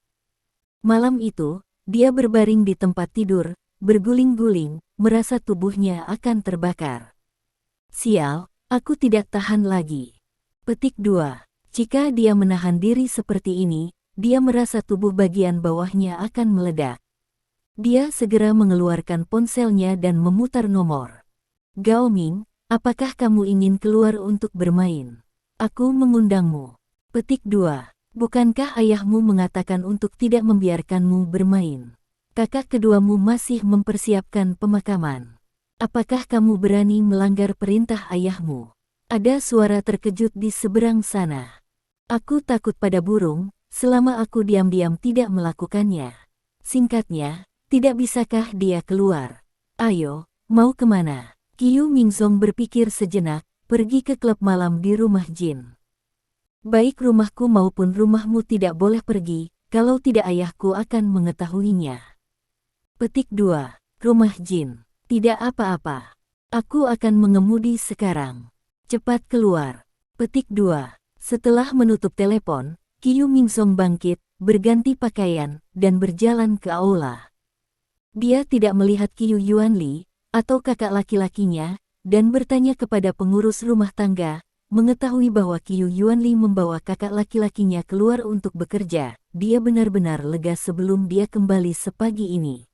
Malam itu, dia berbaring di tempat tidur, berguling-guling, merasa tubuhnya akan terbakar. Sial, aku tidak tahan lagi. Petik 2. Jika dia menahan diri seperti ini, dia merasa tubuh bagian bawahnya akan meledak. Dia segera mengeluarkan ponselnya dan memutar nomor. Gao Ming, apakah kamu ingin keluar untuk bermain? Aku mengundangmu. Petik 2. Bukankah ayahmu mengatakan untuk tidak membiarkanmu bermain? Kakak keduamu masih mempersiapkan pemakaman. Apakah kamu berani melanggar perintah ayahmu? Ada suara terkejut di seberang sana. Aku takut pada burung, selama aku diam-diam tidak melakukannya. Singkatnya, tidak bisakah dia keluar? Ayo, mau kemana? Qiu Mingsong berpikir sejenak, pergi ke klub malam di rumah Jin. Baik rumahku maupun rumahmu tidak boleh pergi, kalau tidak ayahku akan mengetahuinya. Petik 2. Rumah Jin. Tidak apa-apa. Aku akan mengemudi sekarang. Cepat keluar. Petik 2. Setelah menutup telepon, Qiu Mingsong bangkit, berganti pakaian, dan berjalan ke aula. Dia tidak melihat Qiu Yuanli, atau kakak laki-lakinya, dan bertanya kepada pengurus rumah tangga, mengetahui bahwa Qiu Yuanli membawa kakak laki-lakinya keluar untuk bekerja. Dia benar-benar lega sebelum dia kembali sepagi ini.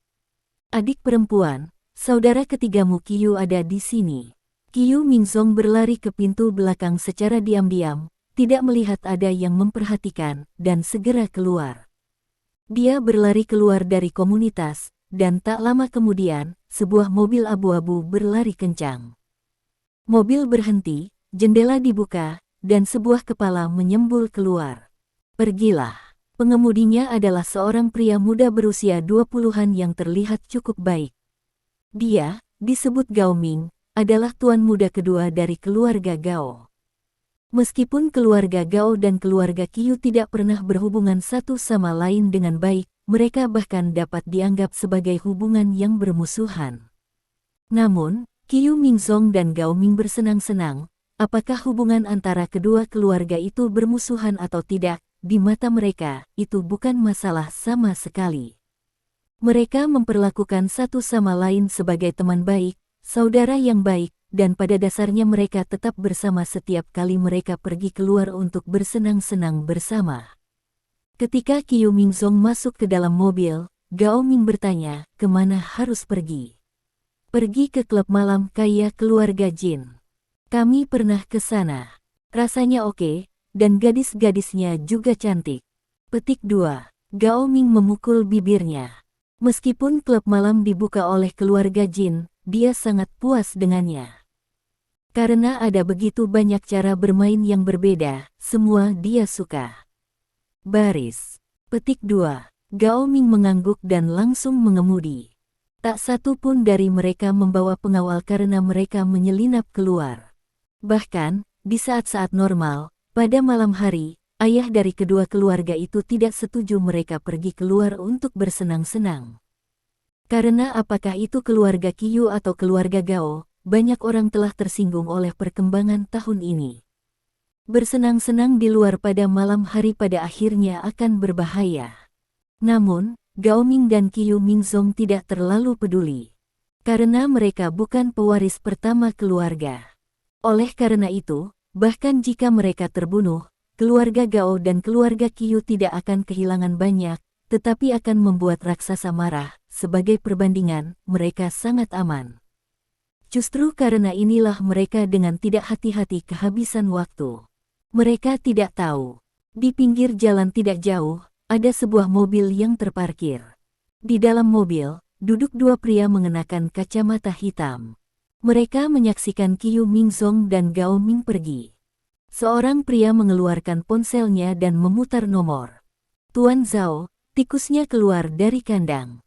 Adik perempuan, saudara ketigamu Qiu ada di sini. Qiu Mingsong berlari ke pintu belakang secara diam-diam, tidak melihat ada yang memperhatikan, dan segera keluar. Dia berlari keluar dari komunitas, dan tak lama kemudian, sebuah mobil abu-abu berlari kencang. Mobil berhenti, jendela dibuka, dan sebuah kepala menyembul keluar. Pergilah. Pengemudinya adalah seorang pria muda berusia 20-an yang terlihat cukup baik. Dia, disebut Gao Ming, adalah tuan muda kedua dari keluarga Gao. Meskipun keluarga Gao dan keluarga Qiu tidak pernah berhubungan satu sama lain dengan baik, mereka bahkan dapat dianggap sebagai hubungan yang bermusuhan. Namun, Qiu Mingzong dan Gao Ming bersenang-senang, apakah hubungan antara kedua keluarga itu bermusuhan atau tidak, di mata mereka, itu bukan masalah sama sekali. Mereka memperlakukan satu sama lain sebagai teman baik, saudara yang baik, dan pada dasarnya mereka tetap bersama setiap kali mereka pergi keluar untuk bersenang-senang bersama. Ketika Qiu Mingzong masuk ke dalam mobil, Gao Ming bertanya, kemana harus pergi? Pergi ke klub malam kaya keluarga Jin. Kami pernah ke sana. Rasanya oke, dan gadis-gadisnya juga cantik. Petik 2. Gao Ming memukul bibirnya. Meskipun klub malam dibuka oleh keluarga Jin, dia sangat puas dengannya. Karena ada begitu banyak cara bermain yang berbeda, semua dia suka. Baris. Petik 2. Gao Ming mengangguk dan langsung mengemudi. Tak satu pun dari mereka membawa pengawal karena mereka menyelinap keluar. Bahkan, di saat-saat normal, pada malam hari, ayah dari kedua keluarga itu tidak setuju mereka pergi keluar untuk bersenang-senang. Karena apakah itu keluarga Qiu atau keluarga Gao, banyak orang telah tersinggung oleh perkembangan tahun ini. Bersenang-senang di luar pada malam hari pada akhirnya akan berbahaya. Namun, Gao Ming dan Qiu Mingzong tidak terlalu peduli. Karena mereka bukan pewaris pertama keluarga. Oleh karena itu, bahkan jika mereka terbunuh, keluarga Gao dan keluarga Qiu tidak akan kehilangan banyak, tetapi akan membuat raksasa marah. Sebagai perbandingan, mereka sangat aman. Justru karena inilah mereka dengan tidak hati-hati kehabisan waktu. Mereka tidak tahu. Di pinggir jalan tidak jauh, ada sebuah mobil yang terparkir. Di dalam mobil, duduk dua pria mengenakan kacamata hitam. Mereka menyaksikan Qiu Mingzong dan Gao Ming pergi. Seorang pria mengeluarkan ponselnya dan memutar nomor. Tuan Zhao, tikusnya keluar dari kandang.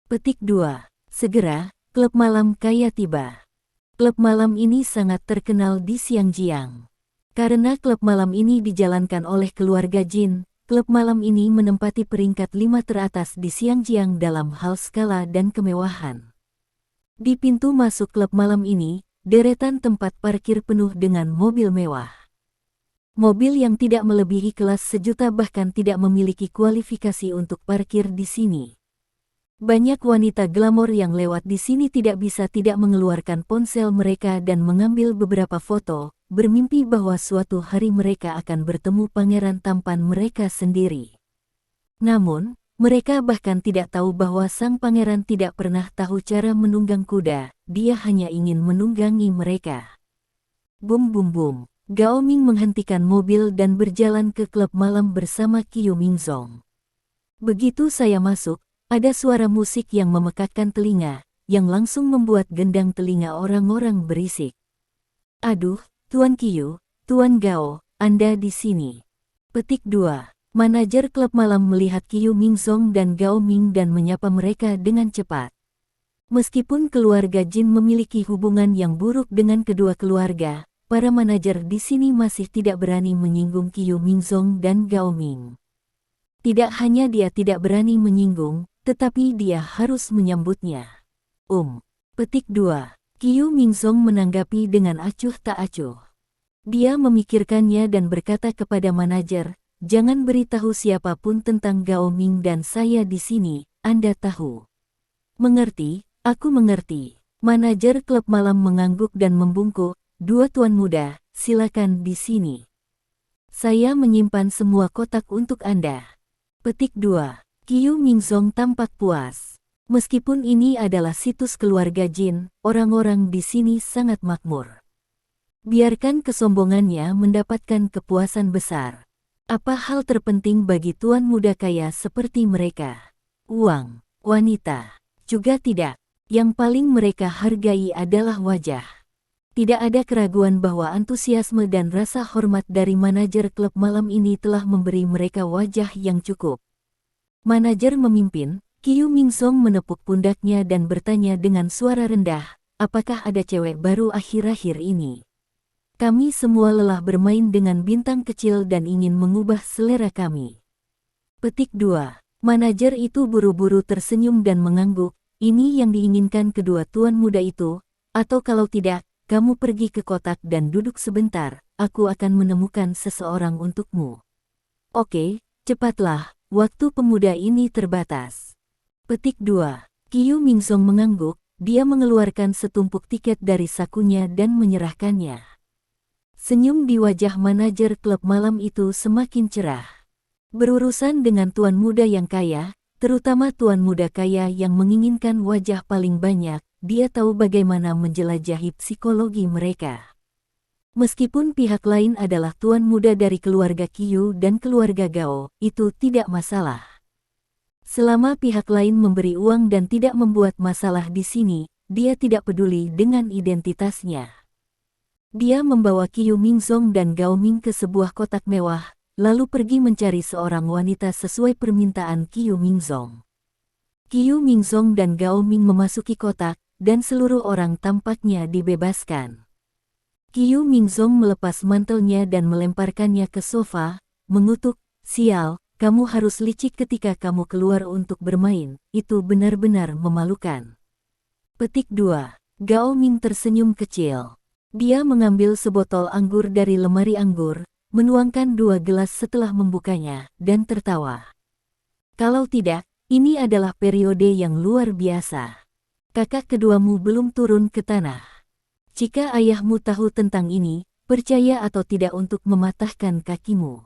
Petik 2. Segera, klub malam kaya tiba. Klub malam ini sangat terkenal di Xiangjiang. Karena klub malam ini dijalankan oleh keluarga Jin, klub malam ini menempati peringkat 5 teratas di Xiangjiang dalam hal skala dan kemewahan. Di pintu masuk klub malam ini, deretan tempat parkir penuh dengan mobil mewah. Mobil yang tidak melebihi kelas sejuta bahkan tidak memiliki kualifikasi untuk parkir di sini. Banyak wanita glamor yang lewat di sini tidak bisa tidak mengeluarkan ponsel mereka dan mengambil beberapa foto, bermimpi bahwa suatu hari mereka akan bertemu pangeran tampan mereka sendiri. Namun, mereka bahkan tidak tahu bahwa sang pangeran tidak pernah tahu cara menunggang kuda, dia hanya ingin menunggangi mereka. Bum bum bum, Gao Ming menghentikan mobil dan berjalan ke klub malam bersama Qiu Mingzong. Begitu saya masuk, ada suara musik yang memekakkan telinga, yang langsung membuat gendang telinga orang-orang berisik. Aduh, Tuan Qiu, Tuan Gao, Anda di sini. Petik 2. Manajer klub malam melihat Qiu Mingzong dan Gao Ming dan menyapa mereka dengan cepat. Meskipun keluarga Jin memiliki hubungan yang buruk dengan kedua keluarga, para manajer di sini masih tidak berani menyinggung Qiu Mingzong dan Gao Ming. Tidak hanya dia tidak berani menyinggung, tetapi dia harus menyambutnya. Petik 2. Qiu Mingzong menanggapi dengan acuh tak acuh. Dia memikirkannya dan berkata kepada manajer, jangan beritahu siapapun tentang Gao Ming dan saya di sini, Anda tahu. Mengerti, aku mengerti. Manajer klub malam mengangguk dan membungkuk, dua tuan muda, silakan di sini. Saya menyimpan semua kotak untuk Anda. Petik 2. Qiu Mingzong tampak puas. Meskipun ini adalah situs keluarga Jin, orang-orang di sini sangat makmur. Biarkan kesombongannya mendapatkan kepuasan besar. Apa hal terpenting bagi tuan muda kaya seperti mereka? Uang, wanita, juga tidak. Yang paling mereka hargai adalah wajah. Tidak ada keraguan bahwa antusiasme dan rasa hormat dari manajer klub malam ini telah memberi mereka wajah yang cukup. Manajer memimpin, Kyu Mingsong menepuk pundaknya dan bertanya dengan suara rendah, apakah ada cewek baru akhir-akhir ini? Kami semua lelah bermain dengan bintang kecil dan ingin mengubah selera kami. Petik 2. Manajer itu buru-buru tersenyum dan mengangguk, ini yang diinginkan kedua tuan muda itu, atau kalau tidak, kamu pergi ke kotak dan duduk sebentar, aku akan menemukan seseorang untukmu. Oke, cepatlah, waktu pemuda ini terbatas. Petik 2. Kyu Mingsong mengangguk, dia mengeluarkan setumpuk tiket dari sakunya dan menyerahkannya. Senyum di wajah manajer klub malam itu semakin cerah. Berurusan dengan tuan muda yang kaya, terutama tuan muda kaya yang menginginkan wajah paling banyak, dia tahu bagaimana menjelajahi psikologi mereka. Meskipun pihak lain adalah tuan muda dari keluarga Kyu dan keluarga Gao, itu tidak masalah. Selama pihak lain memberi uang dan tidak membuat masalah di sini, dia tidak peduli dengan identitasnya. Dia membawa Kyu Mingsong dan Gao Ming ke sebuah kotak mewah, lalu pergi mencari seorang wanita sesuai permintaan Kyu Mingsong. Kyu Mingsong dan Gao Ming memasuki kotak, dan seluruh orang tampaknya dibebaskan. Kyu Mingsong melepas mantelnya dan melemparkannya ke sofa, mengutuk, sial, kamu harus licik ketika kamu keluar untuk bermain, itu benar-benar memalukan. Petik 2. Gao Ming tersenyum kecil. Dia mengambil sebotol anggur dari lemari anggur, menuangkan 2 gelas setelah membukanya, dan tertawa. Kalau tidak, ini adalah periode yang luar biasa. Kakak keduamu belum turun ke tanah. Jika ayahmu tahu tentang ini, percaya atau tidak untuk mematahkan kakimu.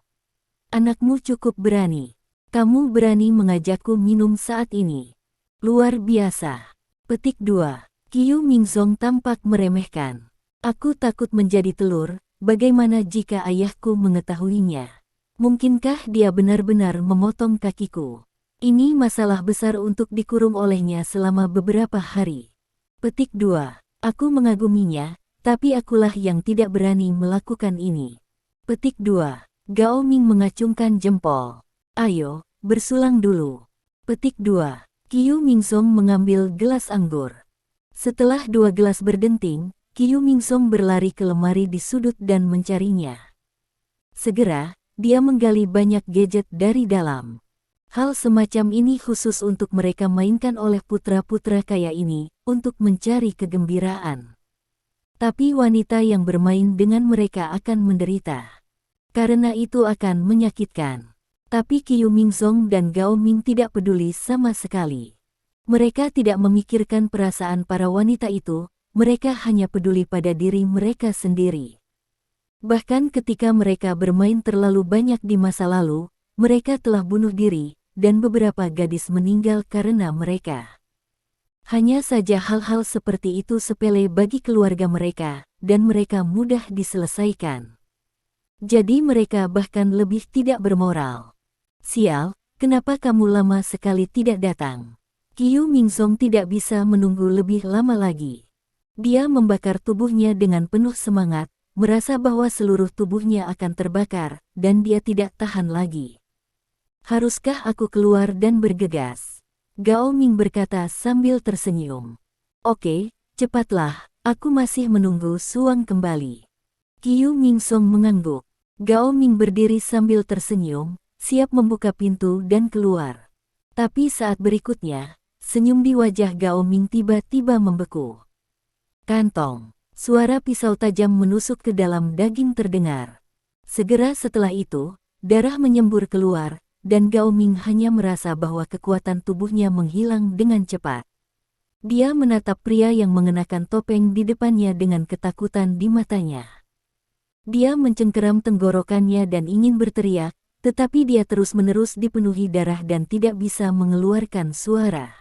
Anakmu cukup berani. Kamu berani mengajakku minum saat ini. Luar biasa. Petik 2. Kyu Mingsong tampak meremehkan. Aku takut menjadi telur, bagaimana jika ayahku mengetahuinya? Mungkinkah dia benar-benar memotong kakiku? Ini masalah besar untuk dikurung olehnya selama beberapa hari. Petik 2. Aku mengaguminya, tapi akulah yang tidak berani melakukan ini. Petik 2. Gao Ming mengacungkan jempol. Ayo, bersulang dulu. Petik 2. Kyu Mingsong mengambil gelas anggur. Setelah 2 gelas berdenting, Kyu Mingsong berlari ke lemari di sudut dan mencarinya. Segera, dia menggali banyak gadget dari dalam. Hal semacam ini khusus untuk mereka mainkan oleh putra-putra kaya ini, untuk mencari kegembiraan. Tapi wanita yang bermain dengan mereka akan menderita. Karena itu akan menyakitkan. Tapi Kyu Mingsong dan Gao Ming tidak peduli sama sekali. Mereka tidak memikirkan perasaan para wanita itu, mereka hanya peduli pada diri mereka sendiri. Bahkan ketika mereka bermain terlalu banyak di masa lalu, mereka telah bunuh diri, dan beberapa gadis meninggal karena mereka. Hanya saja hal-hal seperti itu sepele bagi keluarga mereka, dan mereka mudah diselesaikan. Jadi mereka bahkan lebih tidak bermoral. Sial, kenapa kamu lama sekali tidak datang? Kyu Mingsong tidak bisa menunggu lebih lama lagi. Dia membakar tubuhnya dengan penuh semangat, merasa bahwa seluruh tubuhnya akan terbakar, dan dia tidak tahan lagi. Haruskah aku keluar dan bergegas? Gao Ming berkata sambil tersenyum. Oke, cepatlah, aku masih menunggu Suang kembali. Kyu Mingsong mengangguk. Gao Ming berdiri sambil tersenyum, siap membuka pintu dan keluar. Tapi saat berikutnya, senyum di wajah Gao Ming tiba-tiba membeku. Kantong. Suara pisau tajam menusuk ke dalam daging terdengar. Segera setelah itu, darah menyembur keluar, dan Gao Ming hanya merasa bahwa kekuatan tubuhnya menghilang dengan cepat. Dia menatap pria yang mengenakan topeng di depannya dengan ketakutan di matanya. Dia mencengkeram tenggorokannya dan ingin berteriak, tetapi dia terus-menerus dipenuhi darah dan tidak bisa mengeluarkan suara.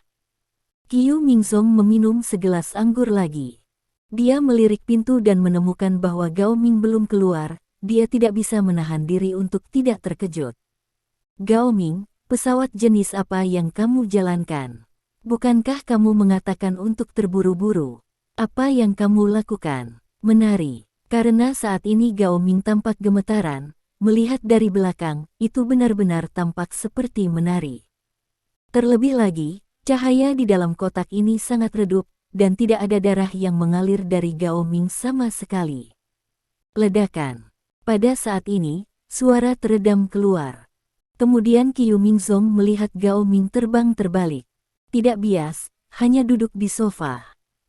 Kyu Mingsong meminum segelas anggur lagi. Dia melirik pintu dan menemukan bahwa Gao Ming belum keluar, dia tidak bisa menahan diri untuk tidak terkejut. Gao Ming, pesawat jenis apa yang kamu jalankan? Bukankah kamu mengatakan untuk terburu-buru? Apa yang kamu lakukan? Menari. Karena saat ini Gao Ming tampak gemetaran, melihat dari belakang, itu benar-benar tampak seperti menari. Terlebih lagi, cahaya di dalam kotak ini sangat redup, dan tidak ada darah yang mengalir dari Gao Ming sama sekali. Ledakan. Pada saat ini, suara teredam keluar. Kemudian Qiu Mingzong melihat Gao Ming terbang terbalik. Tidak bias, hanya duduk di sofa.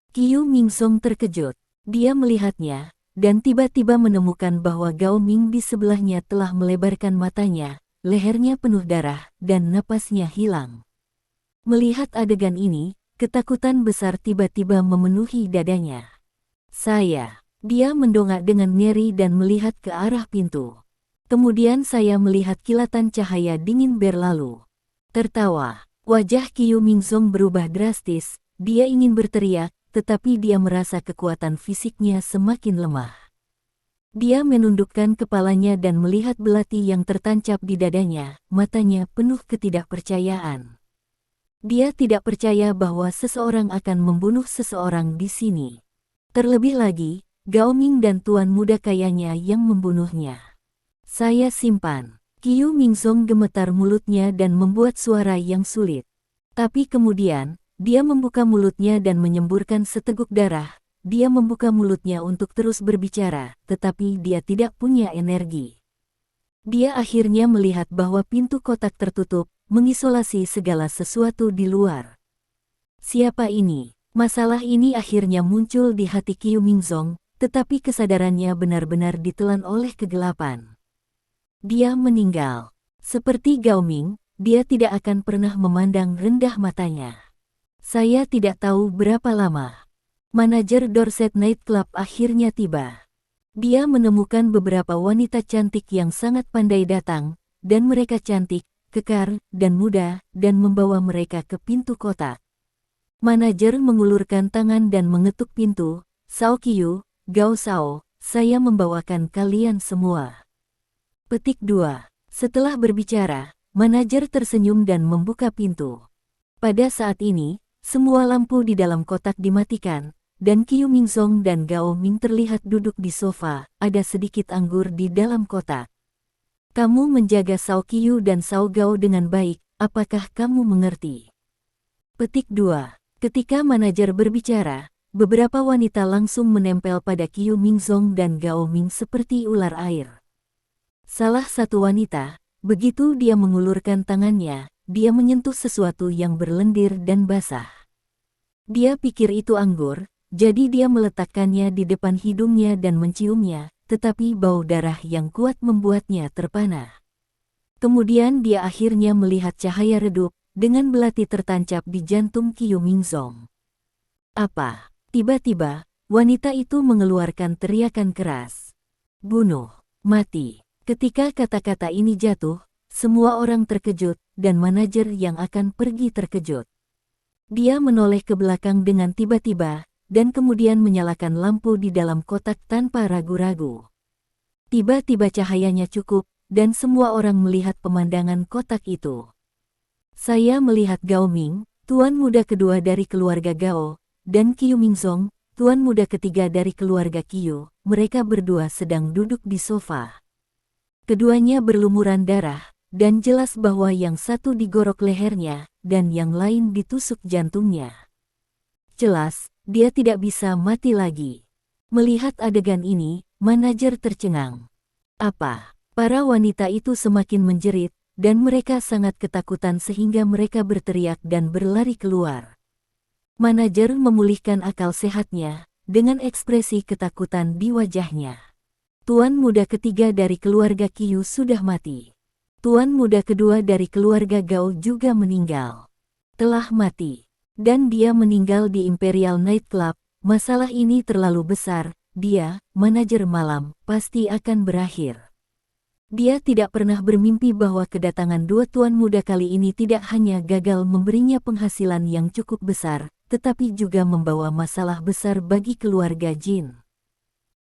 Qiu Mingzong terkejut. Dia melihatnya, dan tiba-tiba menemukan bahwa Gao Ming di sebelahnya telah melebarkan matanya, lehernya penuh darah, dan napasnya hilang. Melihat adegan ini, ketakutan besar tiba-tiba memenuhi dadanya. Dia mendongak dengan ngeri dan melihat ke arah pintu. Kemudian saya melihat kilatan cahaya dingin berlalu. Tertawa, wajah Qiu Mingzong berubah drastis, dia ingin berteriak, tetapi dia merasa kekuatan fisiknya semakin lemah. Dia menundukkan kepalanya dan melihat belati yang tertancap di dadanya, matanya penuh ketidakpercayaan. Dia tidak percaya bahwa seseorang akan membunuh seseorang di sini. Terlebih lagi, Gao Ming dan tuan muda kayanya yang membunuhnya. Saya simpan. Qiu Mingzong gemetar mulutnya dan membuat suara yang sulit. Tapi kemudian, dia membuka mulutnya dan menyemburkan seteguk darah. Dia membuka mulutnya untuk terus berbicara, tetapi dia tidak punya energi. Dia akhirnya melihat bahwa pintu kotak tertutup, mengisolasi segala sesuatu di luar. Siapa ini? Masalah ini akhirnya muncul di hati Qiu Mingzong, tetapi kesadarannya benar-benar ditelan oleh kegelapan. Dia meninggal. Seperti Gao Ming, dia tidak akan pernah memandang rendah matanya. Saya tidak tahu berapa lama. Manajer Dorset Night Club akhirnya tiba. Dia menemukan beberapa wanita cantik yang sangat pandai datang, dan mereka cantik, kekar, dan muda, dan membawa mereka ke pintu kotak. Manajer mengulurkan tangan dan mengetuk pintu. Sao Qiu, Gao Sao, saya membawakan kalian semua. Petik 2. Setelah berbicara, manajer tersenyum dan membuka pintu. Pada saat ini, semua lampu di dalam kotak dimatikan, dan Qiu Mingzong dan Gao Ming terlihat duduk di sofa, ada sedikit anggur di dalam kotak. Kamu menjaga Sao Qiu dan Sao Gao dengan baik, apakah kamu mengerti? Petik 2. Ketika manajer berbicara, beberapa wanita langsung menempel pada Qiu Mingzong dan Gao Ming seperti ular air. Salah satu wanita, begitu dia mengulurkan tangannya, dia menyentuh sesuatu yang berlendir dan basah. Dia pikir itu anggur, jadi dia meletakkannya di depan hidungnya dan menciumnya, tetapi bau darah yang kuat membuatnya terpana. Kemudian dia akhirnya melihat cahaya redup, dengan belati tertancap di jantung Qiu Mingzong. Apa? Tiba-tiba, wanita itu mengeluarkan teriakan keras. Bunuh, mati. Ketika kata-kata ini jatuh, semua orang terkejut, dan manajer yang akan pergi terkejut. Dia menoleh ke belakang dengan tiba-tiba, dan kemudian menyalakan lampu di dalam kotak tanpa ragu-ragu. Tiba-tiba cahayanya cukup, dan semua orang melihat pemandangan kotak itu. Saya melihat Gao Ming, tuan muda kedua dari keluarga Gao, dan Qiu Mingzong, tuan muda ketiga dari keluarga Qiu, mereka berdua sedang duduk di sofa. Keduanya berlumuran darah, dan jelas bahwa yang satu digorok lehernya, dan yang lain ditusuk jantungnya. Jelas, dia tidak bisa mati lagi. Melihat adegan ini, manajer tercengang. Apa? Para wanita itu semakin menjerit, dan mereka sangat ketakutan sehingga mereka berteriak dan berlari keluar. Manajer memulihkan akal sehatnya, dengan ekspresi ketakutan di wajahnya. Tuan muda ketiga dari keluarga Qiu sudah mati. Tuan muda kedua dari keluarga Gao juga meninggal. Telah mati. Dan dia meninggal di Imperial Night Club. Masalah ini terlalu besar, dia, manajer malam, pasti akan berakhir. Dia tidak pernah bermimpi bahwa kedatangan dua tuan muda kali ini tidak hanya gagal memberinya penghasilan yang cukup besar, tetapi juga membawa masalah besar bagi keluarga Jin.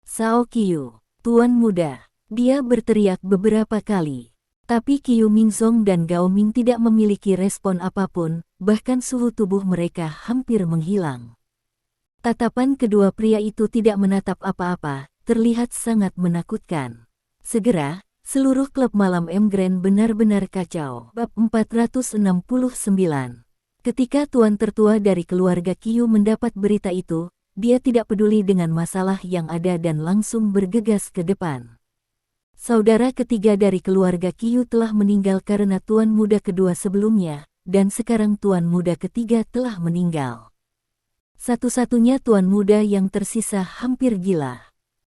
Sao Qiu, tuan muda, Dia berteriak beberapa kali. Tapi Qiu Mingzong dan Gao Ming tidak memiliki respon apapun, bahkan suhu tubuh mereka hampir menghilang. Tatapan kedua pria itu tidak menatap apa-apa, terlihat sangat menakutkan. Segera, seluruh klub malam Grand benar-benar kacau. Bab 469. Ketika tuan tertua dari keluarga Qiu mendapat berita itu, dia tidak peduli dengan masalah yang ada dan langsung bergegas ke depan. Saudara ketiga dari keluarga Qiu telah meninggal karena tuan muda kedua sebelumnya, dan sekarang tuan muda ketiga telah meninggal. Satu-satunya tuan muda yang tersisa hampir gila.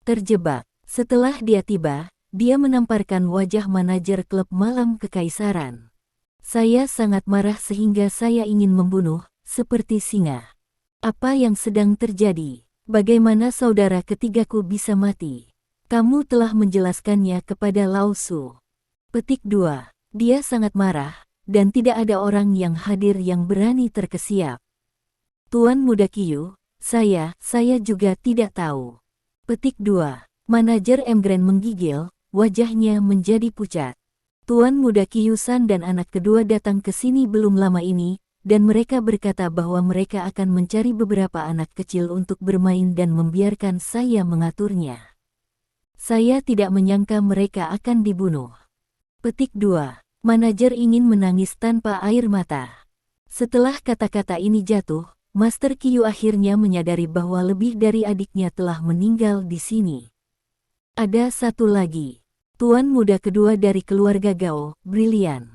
Terjebak. Setelah dia tiba, dia menamparkan wajah manajer klub malam kekaisaran. Saya sangat marah sehingga saya ingin membunuh, seperti singa. Apa yang sedang terjadi? Bagaimana saudara ketigaku bisa mati? Kamu telah menjelaskannya kepada Lao Su. Petik 2. Dia sangat marah, dan tidak ada orang yang hadir yang berani terkesiap. Tuan muda Qiu, saya juga tidak tahu. Petik 2. Manajer Grand menggigil, wajahnya menjadi pucat. Tuan muda Qiu San dan anak kedua datang ke sini belum lama ini, dan mereka berkata bahwa mereka akan mencari beberapa anak kecil untuk bermain dan membiarkan saya mengaturnya. Saya tidak menyangka mereka akan dibunuh. Petik 2. Manajer ingin menangis tanpa air mata. Setelah kata-kata ini jatuh, Master Qiu akhirnya menyadari bahwa lebih dari adiknya telah meninggal di sini. Ada satu lagi. Tuan muda kedua dari keluarga Gao, Brilian.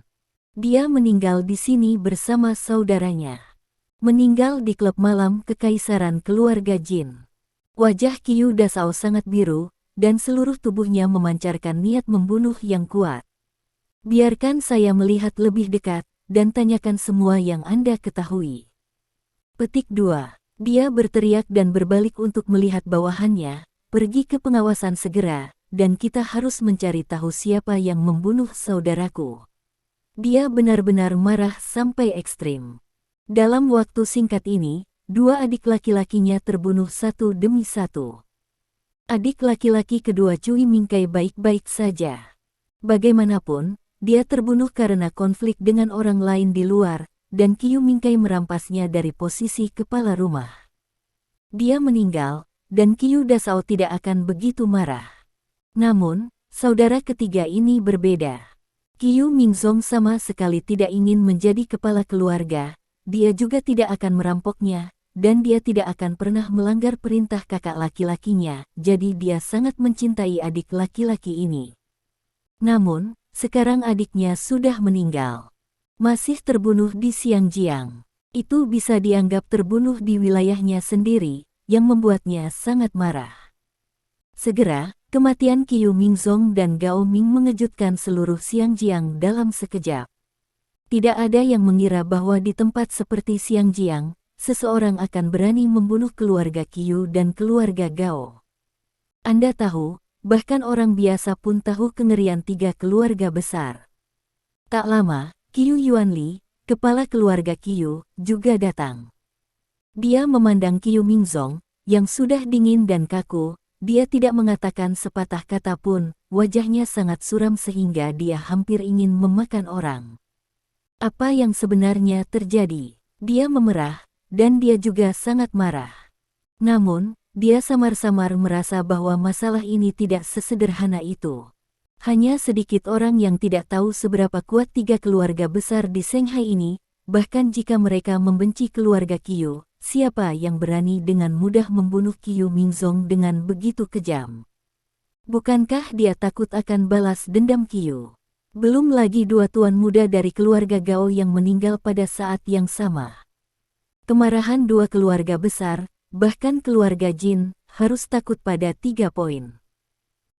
Dia meninggal di sini bersama saudaranya. Meninggal di klub malam kekaisaran keluarga Jin. Wajah Qiu Dasao sangat biru, dan seluruh tubuhnya memancarkan niat membunuh yang kuat. Biarkan saya melihat lebih dekat, dan tanyakan semua yang Anda ketahui. Petik 2. Dia berteriak dan berbalik untuk melihat bawahannya, pergi ke pengawasan segera, dan kita harus mencari tahu siapa yang membunuh saudaraku. Dia benar-benar marah sampai ekstrim. Dalam waktu singkat ini, dua adik laki-lakinya terbunuh satu demi satu. Adik laki-laki kedua Cui Mingkai baik-baik saja. Bagaimanapun, dia terbunuh karena konflik dengan orang lain di luar, dan Qiu Mingkai merampasnya dari posisi kepala rumah. Dia meninggal, dan Qiu Dasao tidak akan begitu marah. Namun, saudara ketiga ini berbeda. Qiu Mingzong sama sekali tidak ingin menjadi kepala keluarga, dia juga tidak akan merampoknya, dan dia tidak akan pernah melanggar perintah kakak laki-lakinya, jadi dia sangat mencintai adik laki-laki ini. Namun, sekarang adiknya sudah meninggal. Masih terbunuh di Xiangjiang. Itu bisa dianggap terbunuh di wilayahnya sendiri, yang membuatnya sangat marah. Segera, kematian Qiu Mingzong dan Gao Ming mengejutkan seluruh Xiangjiang dalam sekejap. Tidak ada yang mengira bahwa di tempat seperti Xiangjiang, seseorang akan berani membunuh keluarga Qiu dan keluarga Gao. Anda tahu, bahkan orang biasa pun tahu kengerian tiga keluarga besar. Tak lama, Qiu Yuanli, kepala keluarga Qiu, juga datang. Dia memandang Qiu Mingzong, yang sudah dingin dan kaku, dia tidak mengatakan sepatah kata pun, wajahnya sangat suram sehingga dia hampir ingin memakan orang. Apa yang sebenarnya terjadi? Dia memerah, dan dia juga sangat marah. Namun, dia samar-samar merasa bahwa masalah ini tidak sesederhana itu. Hanya sedikit orang yang tidak tahu seberapa kuat tiga keluarga besar di Shanghai ini, bahkan jika mereka membenci keluarga Qiu, siapa yang berani dengan mudah membunuh Qiu Mingzong dengan begitu kejam? Bukankah dia takut akan balas dendam Qiu? Belum lagi dua tuan muda dari keluarga Gao yang meninggal pada saat yang sama. Kemarahan dua keluarga besar, bahkan keluarga Jin, harus takut pada 3 poin.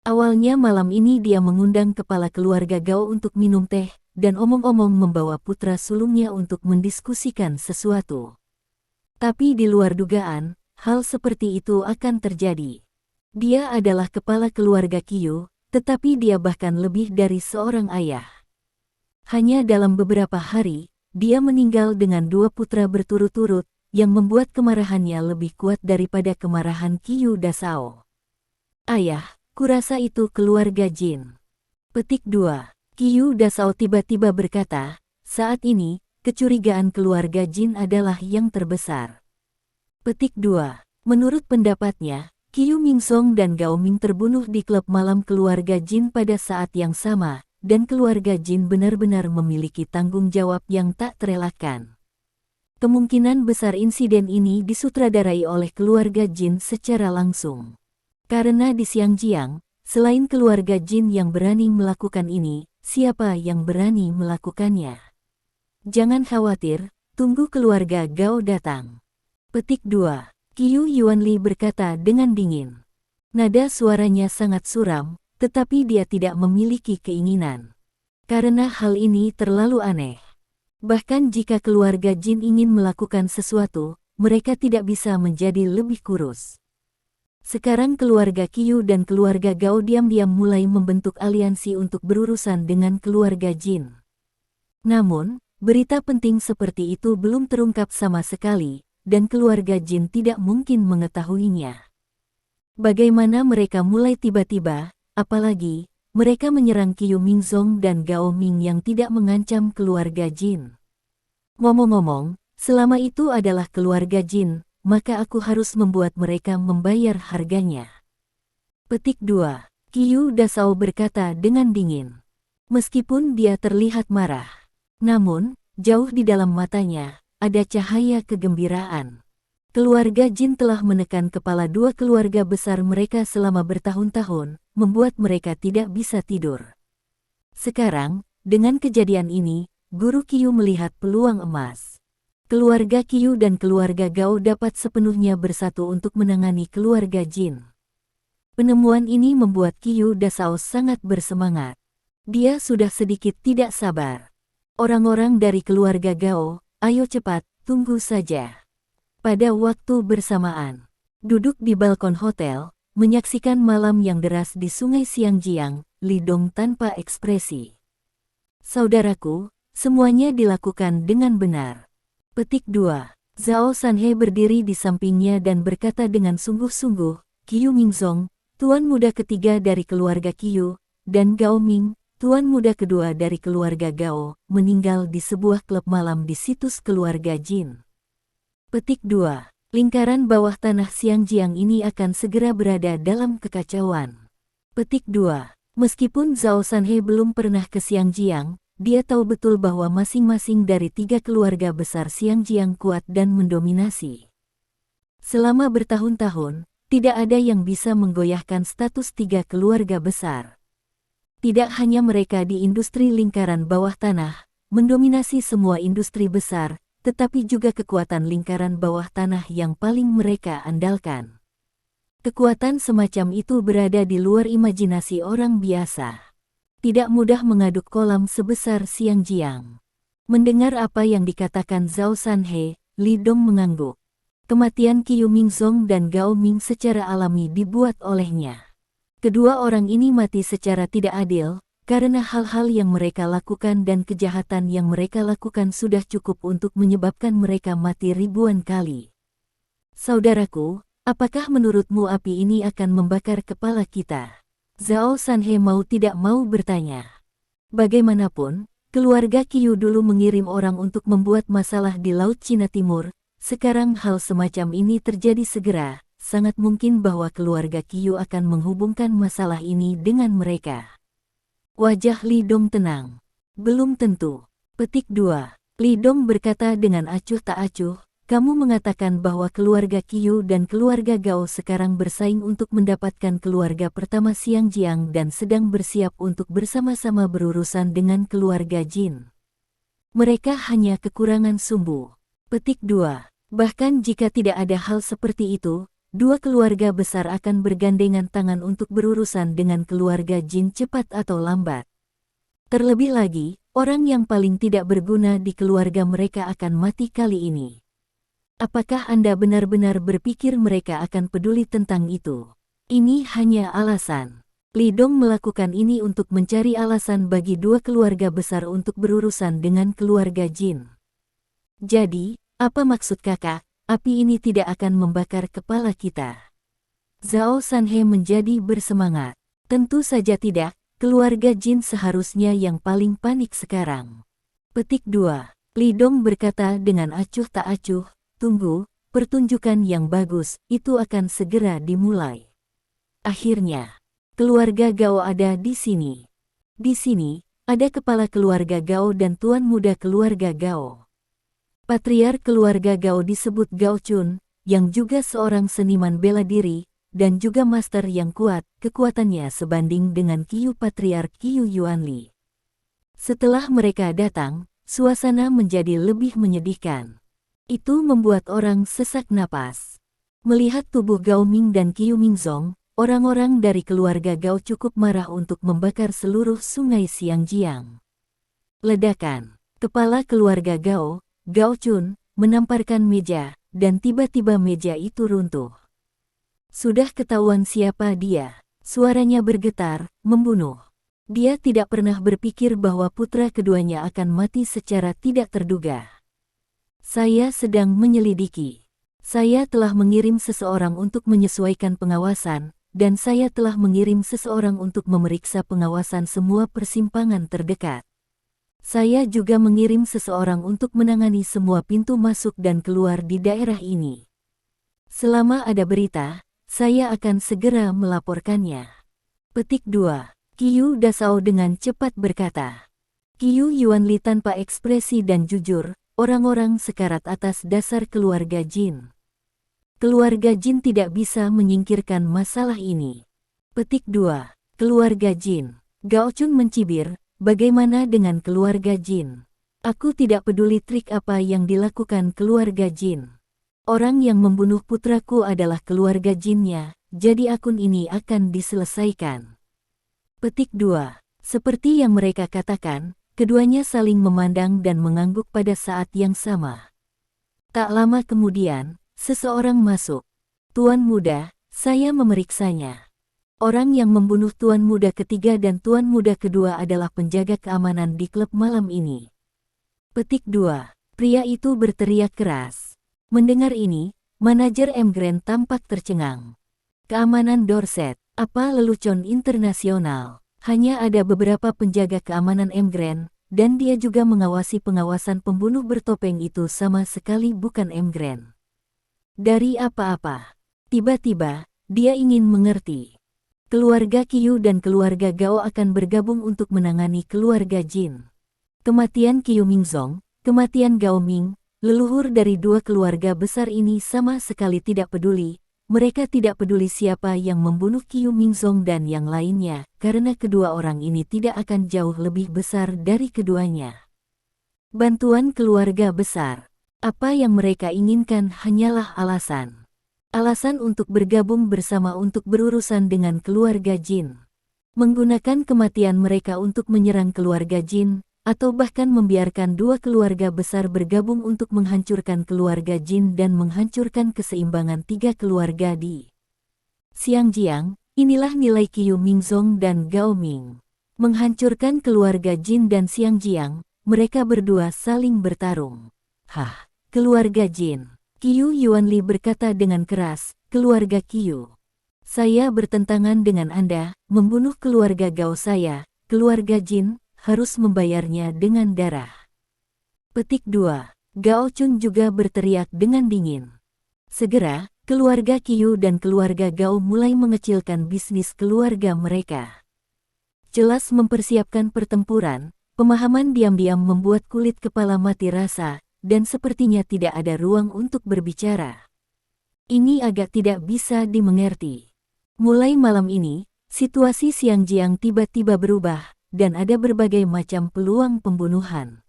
Awalnya malam ini dia mengundang kepala keluarga Gao untuk minum teh, dan omong-omong membawa putra sulungnya untuk mendiskusikan sesuatu. Tapi di luar dugaan, hal seperti itu akan terjadi. Dia adalah kepala keluarga Qiu, tetapi dia bahkan lebih dari seorang ayah. Hanya dalam beberapa hari, dia meninggal dengan 2 putra berturut-turut, yang membuat kemarahannya lebih kuat daripada kemarahan Qiu Dasao. Ayah, Kurasa itu keluarga Jin. Petik 2. Qiu Dasao tiba-tiba berkata, saat ini, kecurigaan keluarga Jin adalah yang terbesar. Petik 2. Menurut pendapatnya, Qiu Mingsong dan Gao Ming terbunuh di klub malam keluarga Jin pada saat yang sama, dan keluarga Jin benar-benar memiliki tanggung jawab yang tak terelakkan. Kemungkinan besar insiden ini disutradarai oleh keluarga Jin secara langsung. Karena di Xiangjiang, selain keluarga Jin yang berani melakukan ini, siapa yang berani melakukannya? Jangan khawatir, tunggu keluarga Gao datang. Petik 2. Qiu Yuanli berkata dengan dingin. Nada suaranya sangat suram, tetapi dia tidak memiliki keinginan. Karena hal ini terlalu aneh. Bahkan jika keluarga Jin ingin melakukan sesuatu, mereka tidak bisa menjadi lebih kurus. Sekarang keluarga Qiu dan keluarga Gao diam-diam mulai membentuk aliansi untuk berurusan dengan keluarga Jin. Namun, berita penting seperti itu belum terungkap sama sekali, dan keluarga Jin tidak mungkin mengetahuinya. Bagaimana mereka mulai tiba-tiba, apalagi, mereka menyerang Qiu Mingzong dan Gao Ming yang tidak mengancam keluarga Jin. Ngomong-ngomong, selama itu adalah keluarga Jin, maka aku harus membuat mereka membayar harganya. Petik 2. Qiu Dasao berkata dengan dingin. Meskipun dia terlihat marah, namun, jauh di dalam matanya, ada cahaya kegembiraan. Keluarga Jin telah menekan kepala dua keluarga besar mereka selama bertahun-tahun, membuat mereka tidak bisa tidur. Sekarang, dengan kejadian ini, Guru Qiu melihat peluang emas. Keluarga Qiu dan keluarga Gao dapat sepenuhnya bersatu untuk menangani keluarga Jin. Penemuan ini membuat Qiu Dasao sangat bersemangat. Dia sudah sedikit tidak sabar. Orang-orang dari keluarga Gao, ayo cepat, tunggu saja. Pada waktu bersamaan, duduk di balkon hotel, menyaksikan malam yang deras di sungai Xiangjiang, Li Dong tanpa ekspresi. Saudaraku, semuanya dilakukan dengan benar. Petik 2. Zhao Sanhe berdiri di sampingnya dan berkata dengan sungguh-sungguh, Qiu Mingzong, tuan muda ketiga dari keluarga Qiu, dan Gao Ming, tuan muda kedua dari keluarga Gao, meninggal di sebuah klub malam di situs keluarga Jin. Petik 2. Lingkaran bawah tanah Xiangjiang ini akan segera berada dalam kekacauan. Petik 2. Meskipun Zhao Sanhe belum pernah ke Xiangjiang, dia tahu betul bahwa masing-masing dari tiga keluarga besar Xiangjiang kuat dan mendominasi. Selama bertahun-tahun, tidak ada yang bisa menggoyahkan status tiga keluarga besar. Tidak hanya mereka di industri lingkaran bawah tanah, mendominasi semua industri besar, tetapi juga kekuatan lingkaran bawah tanah yang paling mereka andalkan. Kekuatan semacam itu berada di luar imajinasi orang biasa. Tidak mudah mengaduk kolam sebesar Xiangjiang. Mendengar apa yang dikatakan Zhao Sanhe, Li Dong mengangguk. Kematian Qiu Mingzong dan Gao Ming secara alami dibuat olehnya. Kedua orang ini mati secara tidak adil, karena hal-hal yang mereka lakukan dan kejahatan yang mereka lakukan sudah cukup untuk menyebabkan mereka mati ribuan kali. Saudaraku, apakah menurutmu api ini akan membakar kepala kita? Zhao Sanhe mau tidak mau bertanya. Bagaimanapun, keluarga Qiu dulu mengirim orang untuk membuat masalah di Laut Cina Timur, sekarang hal semacam ini terjadi segera. Sangat mungkin bahwa keluarga Qiu akan menghubungkan masalah ini dengan mereka. Wajah Li Dong tenang. Belum tentu. Petik 2. Li Dong berkata dengan acuh tak acuh, kamu mengatakan bahwa keluarga Qiu dan keluarga Gao sekarang bersaing untuk mendapatkan keluarga pertama Xiangjiang dan sedang bersiap untuk bersama-sama berurusan dengan keluarga Jin. Mereka hanya kekurangan sumbu. Petik 2. Bahkan jika tidak ada hal seperti itu, dua keluarga besar akan bergandengan tangan untuk berurusan dengan keluarga Jin cepat atau lambat. Terlebih lagi, orang yang paling tidak berguna di keluarga mereka akan mati kali ini. Apakah Anda benar-benar berpikir mereka akan peduli tentang itu? Ini hanya alasan. Li Dong melakukan ini untuk mencari alasan bagi dua keluarga besar untuk berurusan dengan keluarga Jin. Jadi, apa maksud kakak? Api ini tidak akan membakar kepala kita. Zhao Sanhe menjadi bersemangat. Tentu saja tidak, keluarga Jin seharusnya yang paling panik sekarang. Petik 2. Li Dong berkata dengan acuh tak acuh, tunggu, pertunjukan yang bagus, itu akan segera dimulai. Akhirnya, keluarga Gao ada di sini. Di sini, ada kepala keluarga Gao dan tuan muda keluarga Gao. Patriark keluarga Gao disebut Gao Chun, yang juga seorang seniman bela diri, dan juga master yang kuat, kekuatannya sebanding dengan Qiu Patriark Qiu Yuanli. Setelah mereka datang, suasana menjadi lebih menyedihkan. Itu membuat orang sesak napas. Melihat tubuh Gao Ming dan Qiu Mingzong, orang-orang dari keluarga Gao cukup marah untuk membakar seluruh sungai Xiangjiang. Ledakan. Kepala keluarga Gao, Gao Chun, menamparkan meja, dan tiba-tiba meja itu runtuh. Sudah ketahuan siapa dia. Suaranya bergetar, membunuh. Dia tidak pernah berpikir bahwa putra keduanya akan mati secara tidak terduga. Saya sedang menyelidiki. Saya telah mengirim seseorang untuk menyesuaikan pengawasan, dan saya telah mengirim seseorang untuk memeriksa pengawasan semua persimpangan terdekat. Saya juga mengirim seseorang untuk menangani semua pintu masuk dan keluar di daerah ini. Selama ada berita, saya akan segera melaporkannya. Petik 2. Qiu Dasao dengan cepat berkata. Qiu Yuanli tanpa ekspresi dan jujur, orang-orang sekarat atas dasar keluarga Jin. Keluarga Jin tidak bisa menyingkirkan masalah ini. Petik 2. Keluarga Jin. Gao Chun mencibir, bagaimana dengan keluarga Jin? Aku tidak peduli trik apa yang dilakukan keluarga Jin. Orang yang membunuh putraku adalah keluarga Jinnya, jadi akun ini akan diselesaikan. Petik 2. Seperti yang mereka katakan, keduanya saling memandang dan mengangguk pada saat yang sama. Tak lama kemudian, seseorang masuk. Tuan muda, saya memeriksanya. Orang yang membunuh tuan muda ketiga dan tuan muda kedua adalah penjaga keamanan di klub malam ini. Petik 2. Pria itu berteriak keras. Mendengar ini, manajer M Grand tampak tercengang. Keamanan Dorset. Apa lelucon internasional? Hanya ada beberapa penjaga keamanan M Grand, dan dia juga mengawasi pengawasan pembunuh bertopeng itu sama sekali bukan M Grand. Dari apa-apa. Tiba-tiba, dia ingin mengerti. Keluarga Qiu dan keluarga Gao akan bergabung untuk menangani keluarga Jin. Kematian Qiu Mingzong, kematian Gao Ming, leluhur dari dua keluarga besar ini sama sekali tidak peduli. Mereka tidak peduli siapa yang membunuh Qiu Mingzong dan yang lainnya, karena kedua orang ini tidak akan jauh lebih besar dari keduanya. Bantuan keluarga besar. Apa yang mereka inginkan hanyalah alasan. Alasan untuk bergabung bersama untuk berurusan dengan keluarga Jin. Menggunakan kematian mereka untuk menyerang keluarga Jin, atau bahkan membiarkan dua keluarga besar bergabung untuk menghancurkan keluarga Jin dan menghancurkan keseimbangan tiga keluarga di Xiangjiang. Inilah nilai Qiu Mingzong dan Gao Ming. Menghancurkan keluarga Jin dan Xiangjiang, mereka berdua saling bertarung. Hah, keluarga Jin. Qiu Yuanli berkata dengan keras, keluarga Qiu. Saya bertentangan dengan Anda, membunuh keluarga Gao saya, keluarga Jin, harus membayarnya dengan darah. Petik 2. Gao Chun juga berteriak dengan dingin. Segera, keluarga Qiu dan keluarga Gao mulai mengecilkan bisnis keluarga mereka. Jelas mempersiapkan pertempuran, pemahaman diam-diam membuat kulit kepala mati rasa, dan sepertinya tidak ada ruang untuk berbicara. Ini agak tidak bisa dimengerti. Mulai malam ini, situasi Xiangjiang tiba-tiba berubah, dan ada berbagai macam peluang pembunuhan.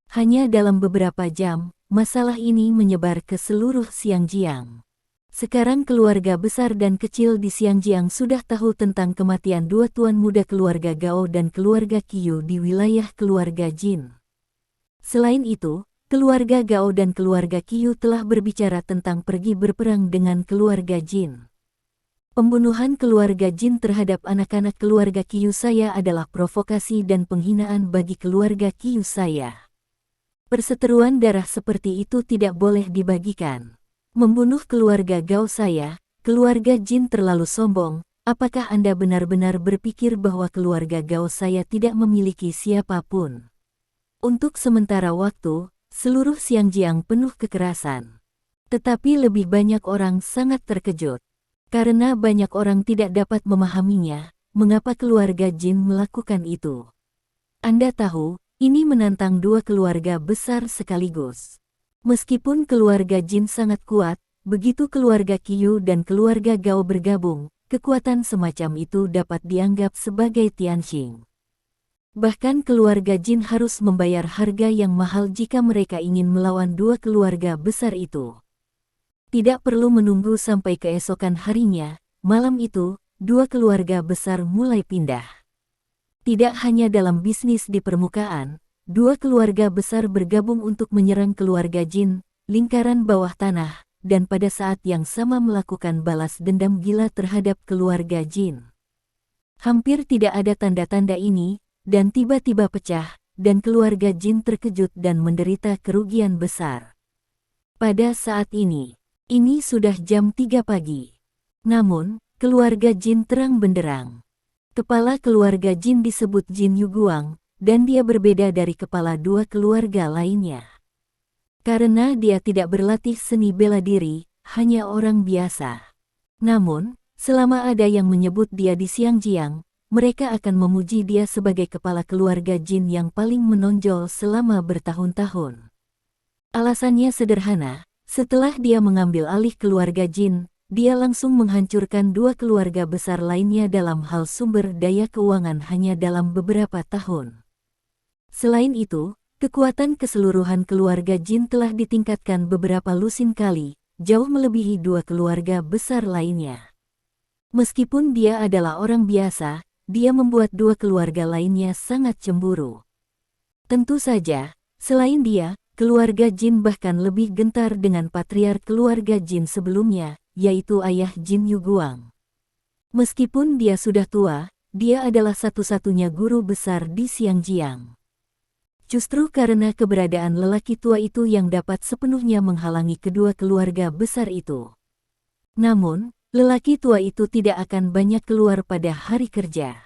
Hanya dalam beberapa jam, masalah ini menyebar ke seluruh Xiangjiang. Sekarang keluarga besar dan kecil di Xiangjiang sudah tahu tentang kematian dua tuan muda keluarga Gao dan keluarga Qiu di wilayah keluarga Jin. Selain itu, keluarga Gao dan keluarga Qiu telah berbicara tentang pergi berperang dengan keluarga Jin. Pembunuhan keluarga Jin terhadap anak-anak keluarga Qiu saya adalah provokasi dan penghinaan bagi keluarga Qiu saya. Perseteruan darah seperti itu tidak boleh dibagikan. Membunuh keluarga Gao saya, keluarga Jin terlalu sombong, apakah Anda benar-benar berpikir bahwa keluarga Gao saya tidak memiliki siapapun? Untuk sementara waktu, seluruh Xiangjiang penuh kekerasan. Tetapi lebih banyak orang sangat terkejut. Karena banyak orang tidak dapat memahaminya, mengapa keluarga Jin melakukan itu. Anda tahu, ini menantang dua keluarga besar sekaligus. Meskipun keluarga Jin sangat kuat, begitu keluarga Qiu dan keluarga Gao bergabung, kekuatan semacam itu dapat dianggap sebagai Tianxing. Bahkan keluarga Jin harus membayar harga yang mahal jika mereka ingin melawan dua keluarga besar itu. Tidak perlu menunggu sampai keesokan harinya, malam itu, dua keluarga besar mulai pindah. Tidak hanya dalam bisnis di permukaan, dua keluarga besar bergabung untuk menyerang keluarga Jin, lingkaran bawah tanah, dan pada saat yang sama melakukan balas dendam gila terhadap keluarga Jin. Hampir tidak ada tanda-tanda ini, dan tiba-tiba pecah, dan keluarga Jin terkejut dan menderita kerugian besar. Pada saat ini sudah jam 3 pagi. Namun, keluarga Jin terang benderang. Kepala keluarga Jin disebut Jin Yuguang, dan dia berbeda dari kepala dua keluarga lainnya. Karena dia tidak berlatih seni bela diri, hanya orang biasa. Namun, selama ada yang menyebut dia di Xiangjiang, mereka akan memuji dia sebagai kepala keluarga Jin yang paling menonjol selama bertahun-tahun. Alasannya sederhana, setelah dia mengambil alih keluarga Jin, dia langsung menghancurkan dua keluarga besar lainnya dalam hal sumber daya keuangan hanya dalam beberapa tahun. Selain itu, kekuatan keseluruhan keluarga Jin telah ditingkatkan beberapa lusin kali, jauh melebihi dua keluarga besar lainnya. Meskipun dia adalah orang biasa, dia membuat dua keluarga lainnya sangat cemburu. Tentu saja, selain dia, keluarga Jin bahkan lebih gentar dengan patriark keluarga Jin sebelumnya, yaitu ayah Jin Yuguang. Meskipun dia sudah tua, dia adalah satu-satunya guru besar di Xiangjiang. Justru karena keberadaan lelaki tua itu yang dapat sepenuhnya menghalangi kedua keluarga besar itu. Namun, lelaki tua itu tidak akan banyak keluar pada hari kerja.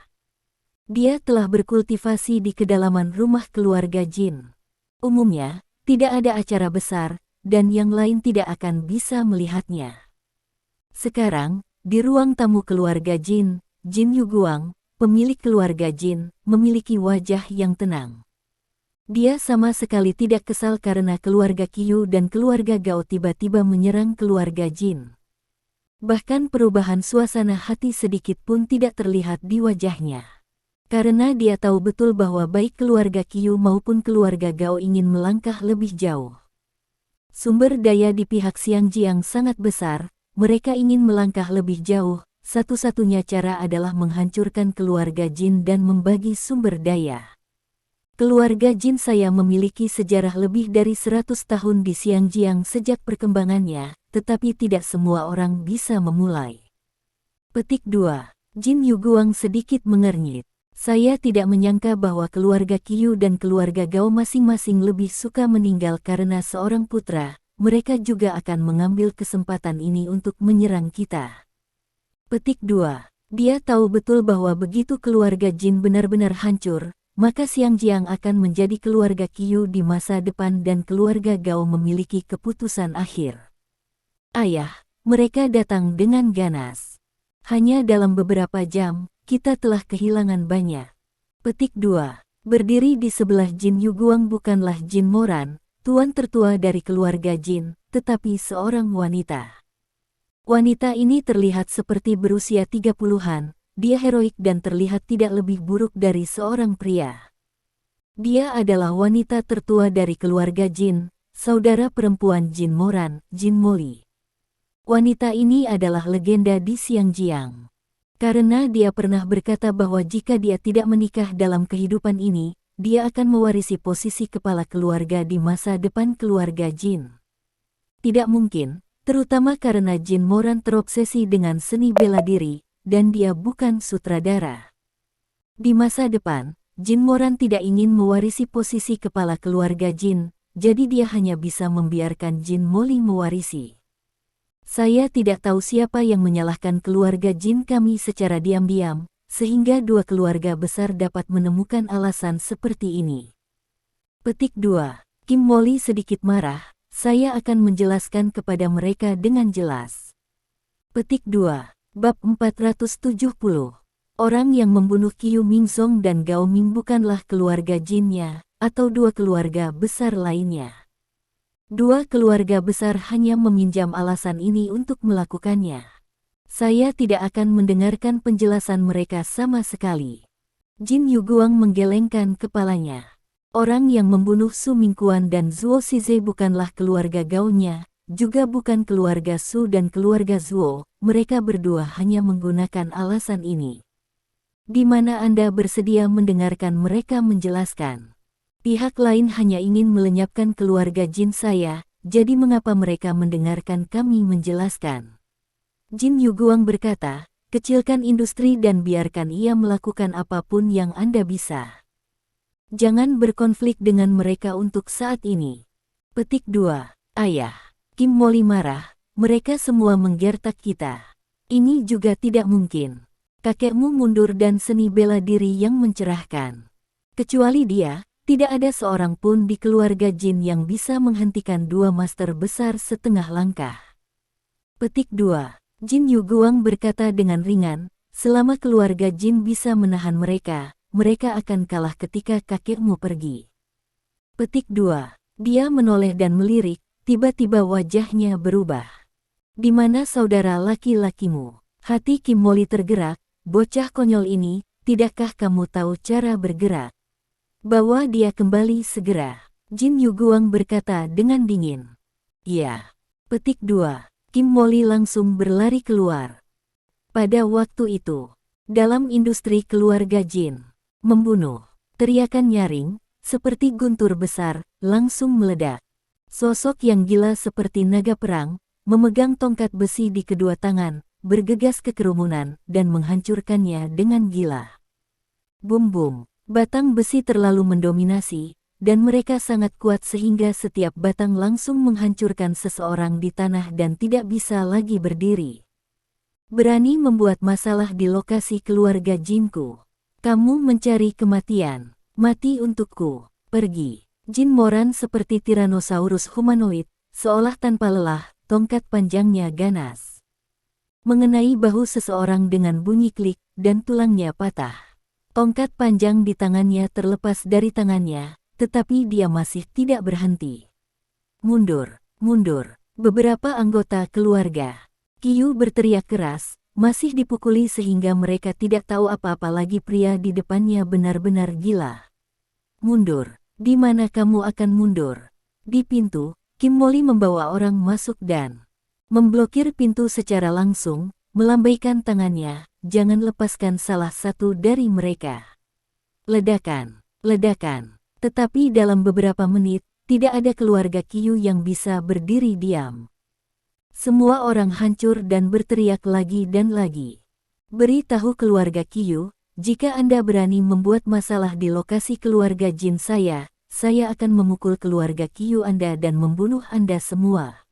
Dia telah berkultivasi di kedalaman rumah keluarga Jin. Umumnya, tidak ada acara besar, dan yang lain tidak akan bisa melihatnya. Sekarang, di ruang tamu keluarga Jin, Jin Yuguang, pemilik keluarga Jin, memiliki wajah yang tenang. Dia sama sekali tidak kesal karena keluarga Qiu dan keluarga Gao tiba-tiba menyerang keluarga Jin. Bahkan perubahan suasana hati sedikit pun tidak terlihat di wajahnya. Karena dia tahu betul bahwa baik keluarga Qiu maupun keluarga Gao ingin melangkah lebih jauh. Sumber daya di pihak Xiangjiang sangat besar, mereka ingin melangkah lebih jauh, satu-satunya cara adalah menghancurkan keluarga Jin dan membagi sumber daya. Keluarga Jin saya memiliki sejarah lebih dari 100 tahun di Xiangjiang sejak perkembangannya, tetapi tidak semua orang bisa memulai. Petik 2. Jin Yuguang sedikit mengernyit. Saya tidak menyangka bahwa keluarga Qiu dan keluarga Gao masing-masing lebih suka meninggal karena seorang putra, mereka juga akan mengambil kesempatan ini untuk menyerang kita. Petik 2. Dia tahu betul bahwa begitu keluarga Jin benar-benar hancur, maka Xiangjiang akan menjadi keluarga Qiu di masa depan dan keluarga Gao memiliki keputusan akhir. Ayah, mereka datang dengan ganas. Hanya dalam beberapa jam, kita telah kehilangan banyak. Petik 2. Berdiri di sebelah Jin Yuguang bukanlah Jin Moran, tuan tertua dari keluarga Jin, tetapi seorang wanita. Wanita ini terlihat seperti berusia 30-an, dia heroik dan terlihat tidak lebih buruk dari seorang pria. Dia adalah wanita tertua dari keluarga Jin, saudara perempuan Jin Moran, Jin Moli. Wanita ini adalah legenda di Xiangjiang. Karena dia pernah berkata bahwa jika dia tidak menikah dalam kehidupan ini, dia akan mewarisi posisi kepala keluarga di masa depan keluarga Jin. Tidak mungkin, terutama karena Jin Moran terobsesi dengan seni bela diri, dan dia bukan sutradara. Di masa depan, Jin Moran tidak ingin mewarisi posisi kepala keluarga Jin, jadi dia hanya bisa membiarkan Jin Moli mewarisi. Saya tidak tahu siapa yang menyalahkan keluarga Jin kami secara diam-diam, sehingga dua keluarga besar dapat menemukan alasan seperti ini. Petik 2. Kim Molly sedikit marah, saya akan menjelaskan kepada mereka dengan jelas. Petik 2. Bab 470. Orang yang membunuh Qiu Mingzong dan Gao Ming bukanlah keluarga Jinnya, atau dua keluarga besar lainnya. Dua keluarga besar hanya meminjam alasan ini untuk melakukannya. Saya tidak akan mendengarkan penjelasan mereka sama sekali. Jin Yuguang menggelengkan kepalanya. Orang yang membunuh Su Mingquan dan Zuo Shize bukanlah keluarga Gao-nya, juga bukan keluarga Su dan keluarga Zuo, mereka berdua hanya menggunakan alasan ini. Di mana Anda bersedia mendengarkan mereka menjelaskan? Pihak lain hanya ingin melenyapkan keluarga Jin saya, jadi mengapa mereka mendengarkan kami menjelaskan? Jin Yuguang berkata, kecilkan industri dan biarkan ia melakukan apapun yang Anda bisa. Jangan berkonflik dengan mereka untuk saat ini. Petik 2. Ayah. Kim Molly marah, mereka semua menggertak kita. Ini juga tidak mungkin. Kakekmu mundur dan seni bela diri yang mencerahkan. Kecuali dia, tidak ada seorang pun di keluarga Jin yang bisa menghentikan dua master besar setengah langkah. Petik 2. Jin Yuguang berkata dengan ringan, selama keluarga Jin bisa menahan mereka, mereka akan kalah ketika kakekmu pergi. Petik 2. Dia menoleh dan melirik, tiba-tiba wajahnya berubah. Di mana saudara laki-lakimu? Hati Kim Molly tergerak, bocah konyol ini, tidakkah kamu tahu cara bergerak? Bawa dia kembali segera. Jin Yuguang berkata dengan dingin. Ya. Petik 2. Kim Molly langsung berlari keluar. Pada waktu itu, dalam industri keluarga Jin, membunuh, teriakan nyaring, seperti guntur besar, langsung meledak. Sosok yang gila seperti naga perang, memegang tongkat besi di kedua tangan, bergegas ke kerumunan, dan menghancurkannya dengan gila. Bum-bum. Batang besi terlalu mendominasi, dan mereka sangat kuat sehingga setiap batang langsung menghancurkan seseorang di tanah dan tidak bisa lagi berdiri. Berani membuat masalah di lokasi keluarga Jinku. Kamu mencari kematian. Mati untukku. Pergi. Jin Moran seperti Tyrannosaurus humanoid, seolah tanpa lelah, tongkat panjangnya ganas. Mengenai bahu seseorang dengan bunyi klik, dan tulangnya patah. Tongkat panjang di tangannya terlepas dari tangannya, tetapi dia masih tidak berhenti. Mundur, mundur. Beberapa anggota keluarga Qiu berteriak keras, masih dipukuli sehingga mereka tidak tahu apa-apa lagi. Pria di depannya benar-benar gila. Mundur, di mana kamu akan mundur? Di pintu, Kim Molly membawa orang masuk dan memblokir pintu secara langsung, melambaikan tangannya. Jangan lepaskan salah satu dari mereka. Ledakan, ledakan. Tetapi dalam beberapa menit, tidak ada keluarga Qiu yang bisa berdiri diam. Semua orang hancur dan berteriak lagi dan lagi. Beritahu keluarga Qiu, jika Anda berani membuat masalah di lokasi keluarga Jin saya akan memukul keluarga Qiu Anda dan membunuh Anda semua.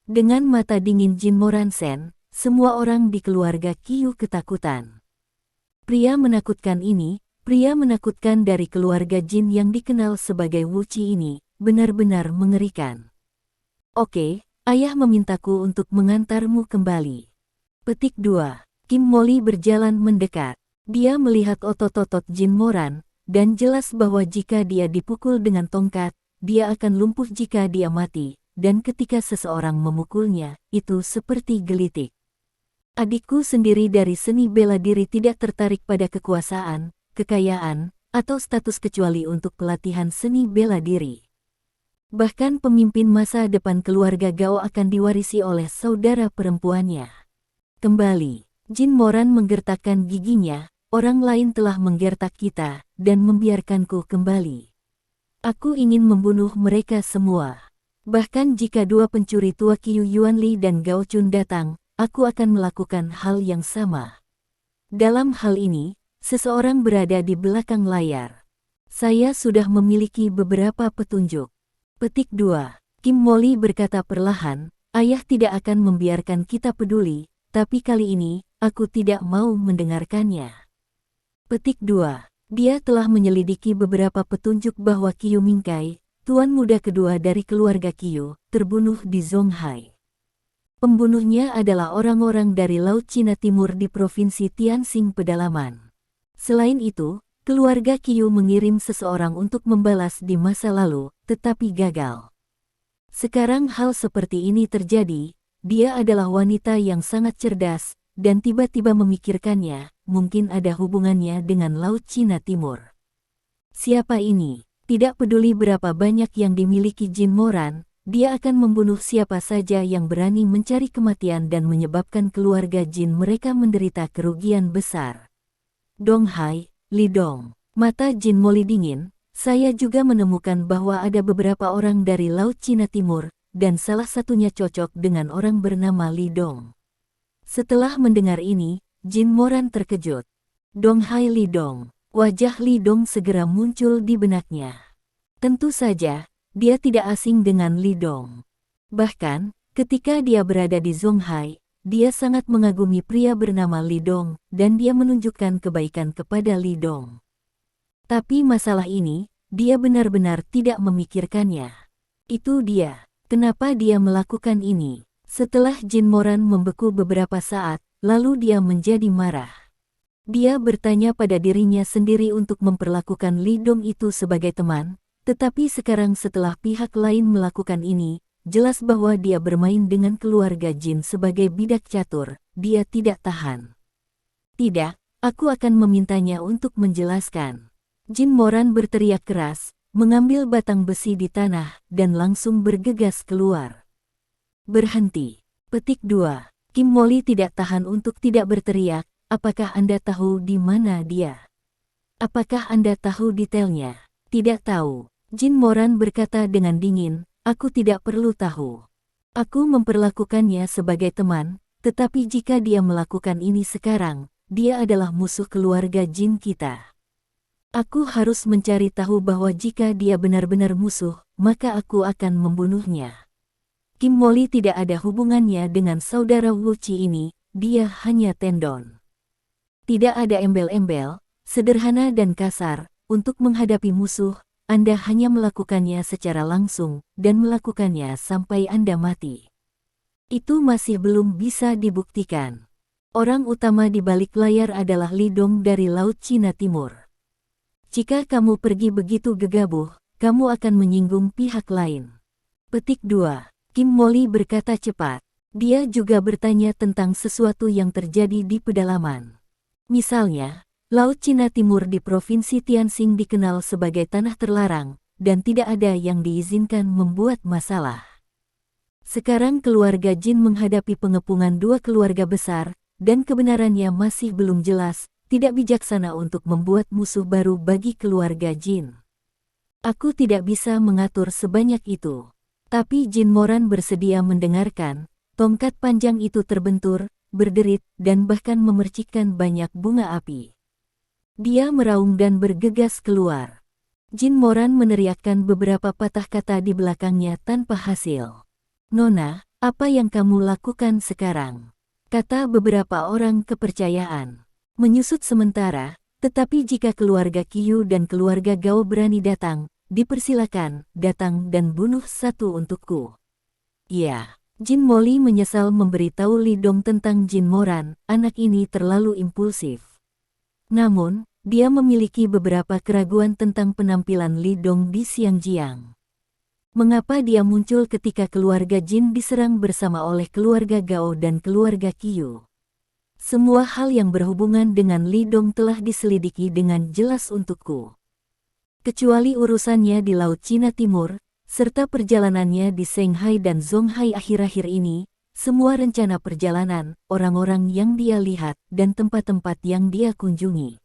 Dengan mata dingin Jin Moransen, semua orang di keluarga Qiu ketakutan. Pria menakutkan ini, pria menakutkan dari keluarga Jin yang dikenal sebagai Wu Qi ini, benar-benar mengerikan. Oke, ayah memintaku untuk mengantarmu kembali. Petik 2. Kim Molly berjalan mendekat. Dia melihat otot-otot Jin Moran, dan jelas bahwa jika dia dipukul dengan tongkat, dia akan lumpuh jika dia mati, dan ketika seseorang memukulnya, itu seperti gelitik. Adikku sendiri dari seni bela diri tidak tertarik pada kekuasaan, kekayaan, atau status kecuali untuk pelatihan seni bela diri. Bahkan pemimpin masa depan keluarga Gao akan diwarisi oleh saudara perempuannya. Kembali, Jin Moran menggertakkan giginya, orang lain telah menggertak kita, dan membiarkanku kembali. Aku ingin membunuh mereka semua. Bahkan jika dua pencuri tua Qiu Yuanli dan Gao Chun datang, aku akan melakukan hal yang sama. Dalam hal ini, seseorang berada di belakang layar. Saya sudah memiliki beberapa petunjuk. Petik 2. Kim Molly berkata perlahan, Ayah tidak akan membiarkan kita peduli, tapi kali ini, aku tidak mau mendengarkannya. Petik 2. Dia telah menyelidiki beberapa petunjuk bahwa Qiu Mingkai, tuan muda kedua dari keluarga Qiu, terbunuh di Zonghai. Pembunuhnya adalah orang-orang dari Laut Cina Timur di Provinsi Tianxing Pedalaman. Selain itu, keluarga Qiu mengirim seseorang untuk membalas di masa lalu, tetapi gagal. Sekarang hal seperti ini terjadi, dia adalah wanita yang sangat cerdas, dan tiba-tiba memikirkannya, mungkin ada hubungannya dengan Laut Cina Timur. Siapa ini? Tidak peduli berapa banyak yang dimiliki Jin Moran, dia akan membunuh siapa saja yang berani mencari kematian dan menyebabkan keluarga Jin mereka menderita kerugian besar. Donghai, Li Dong. Mata Jin Moli dingin. Saya juga menemukan bahwa ada beberapa orang dari Laut Cina Timur, dan salah satunya cocok dengan orang bernama Li Dong. Setelah mendengar ini, Jin Moran terkejut. Donghai Li Dong. Wajah Li Dong segera muncul di benaknya. Tentu saja, dia tidak asing dengan Li Dong. Bahkan, ketika dia berada di Zonghai, dia sangat mengagumi pria bernama Li Dong, dan dia menunjukkan kebaikan kepada Li Dong. Tapi masalah ini, dia benar-benar tidak memikirkannya. Itu dia. Kenapa dia melakukan ini? Setelah Jin Moran membeku beberapa saat, lalu dia menjadi marah. Dia bertanya pada dirinya sendiri untuk memperlakukan Li Dong itu sebagai teman, tetapi sekarang setelah pihak lain melakukan ini, jelas bahwa dia bermain dengan keluarga Jin sebagai bidak catur, dia tidak tahan. Tidak, aku akan memintanya untuk menjelaskan. Jin Moran berteriak keras, mengambil batang besi di tanah, dan langsung bergegas keluar. Berhenti. Petik 2. Kim Molly tidak tahan untuk tidak berteriak, apakah Anda tahu di mana dia? Apakah Anda tahu detailnya? Tidak tahu. Jin Moran berkata dengan dingin, aku tidak perlu tahu. Aku memperlakukannya sebagai teman, tetapi jika dia melakukan ini sekarang, dia adalah musuh keluarga Jin kita. Aku harus mencari tahu bahwa jika dia benar-benar musuh, maka aku akan membunuhnya. Kim Molly tidak ada hubungannya dengan saudara Wu Qi ini, dia hanya tendon. Tidak ada embel-embel, sederhana dan kasar, untuk menghadapi musuh, Anda hanya melakukannya secara langsung, dan melakukannya sampai Anda mati. Itu masih belum bisa dibuktikan. Orang utama di balik layar adalah Li Dong dari Laut Cina Timur. Jika kamu pergi begitu gegabah, kamu akan menyinggung pihak lain. Petik 2. Kim Molly berkata cepat. Dia juga bertanya tentang sesuatu yang terjadi di pedalaman. Misalnya, Laut Cina Timur di Provinsi Tianxing dikenal sebagai tanah terlarang, dan tidak ada yang diizinkan membuat masalah. Sekarang keluarga Jin menghadapi pengepungan dua keluarga besar, dan kebenarannya masih belum jelas. Tidak bijaksana untuk membuat musuh baru bagi keluarga Jin. Aku tidak bisa mengatur sebanyak itu. Tapi Jin Moran bersedia mendengarkan. Tongkat panjang itu terbentur, berderit, dan bahkan memercikkan banyak bunga api. Dia meraung dan bergegas keluar. Jin Moran meneriakkan beberapa patah kata di belakangnya tanpa hasil. Nona, apa yang kamu lakukan sekarang? Kata beberapa orang kepercayaan. Menyusut sementara, tetapi jika keluarga Qiu dan keluarga Gao berani datang, dipersilakan, datang dan bunuh satu untukku. Ya, Jin Molly menyesal memberitahu Li Dong tentang Jin Moran, anak ini terlalu impulsif. Namun, dia memiliki beberapa keraguan tentang penampilan Li Dong di Xiangjiang. Mengapa dia muncul ketika keluarga Jin diserang bersama oleh keluarga Gao dan keluarga Qiu? Semua hal yang berhubungan dengan Li Dong telah diselidiki dengan jelas untukku. Kecuali urusannya di Laut Cina Timur, serta perjalanannya di Shanghai dan Zonghai akhir-akhir ini, semua rencana perjalanan, orang-orang yang dia lihat, dan tempat-tempat yang dia kunjungi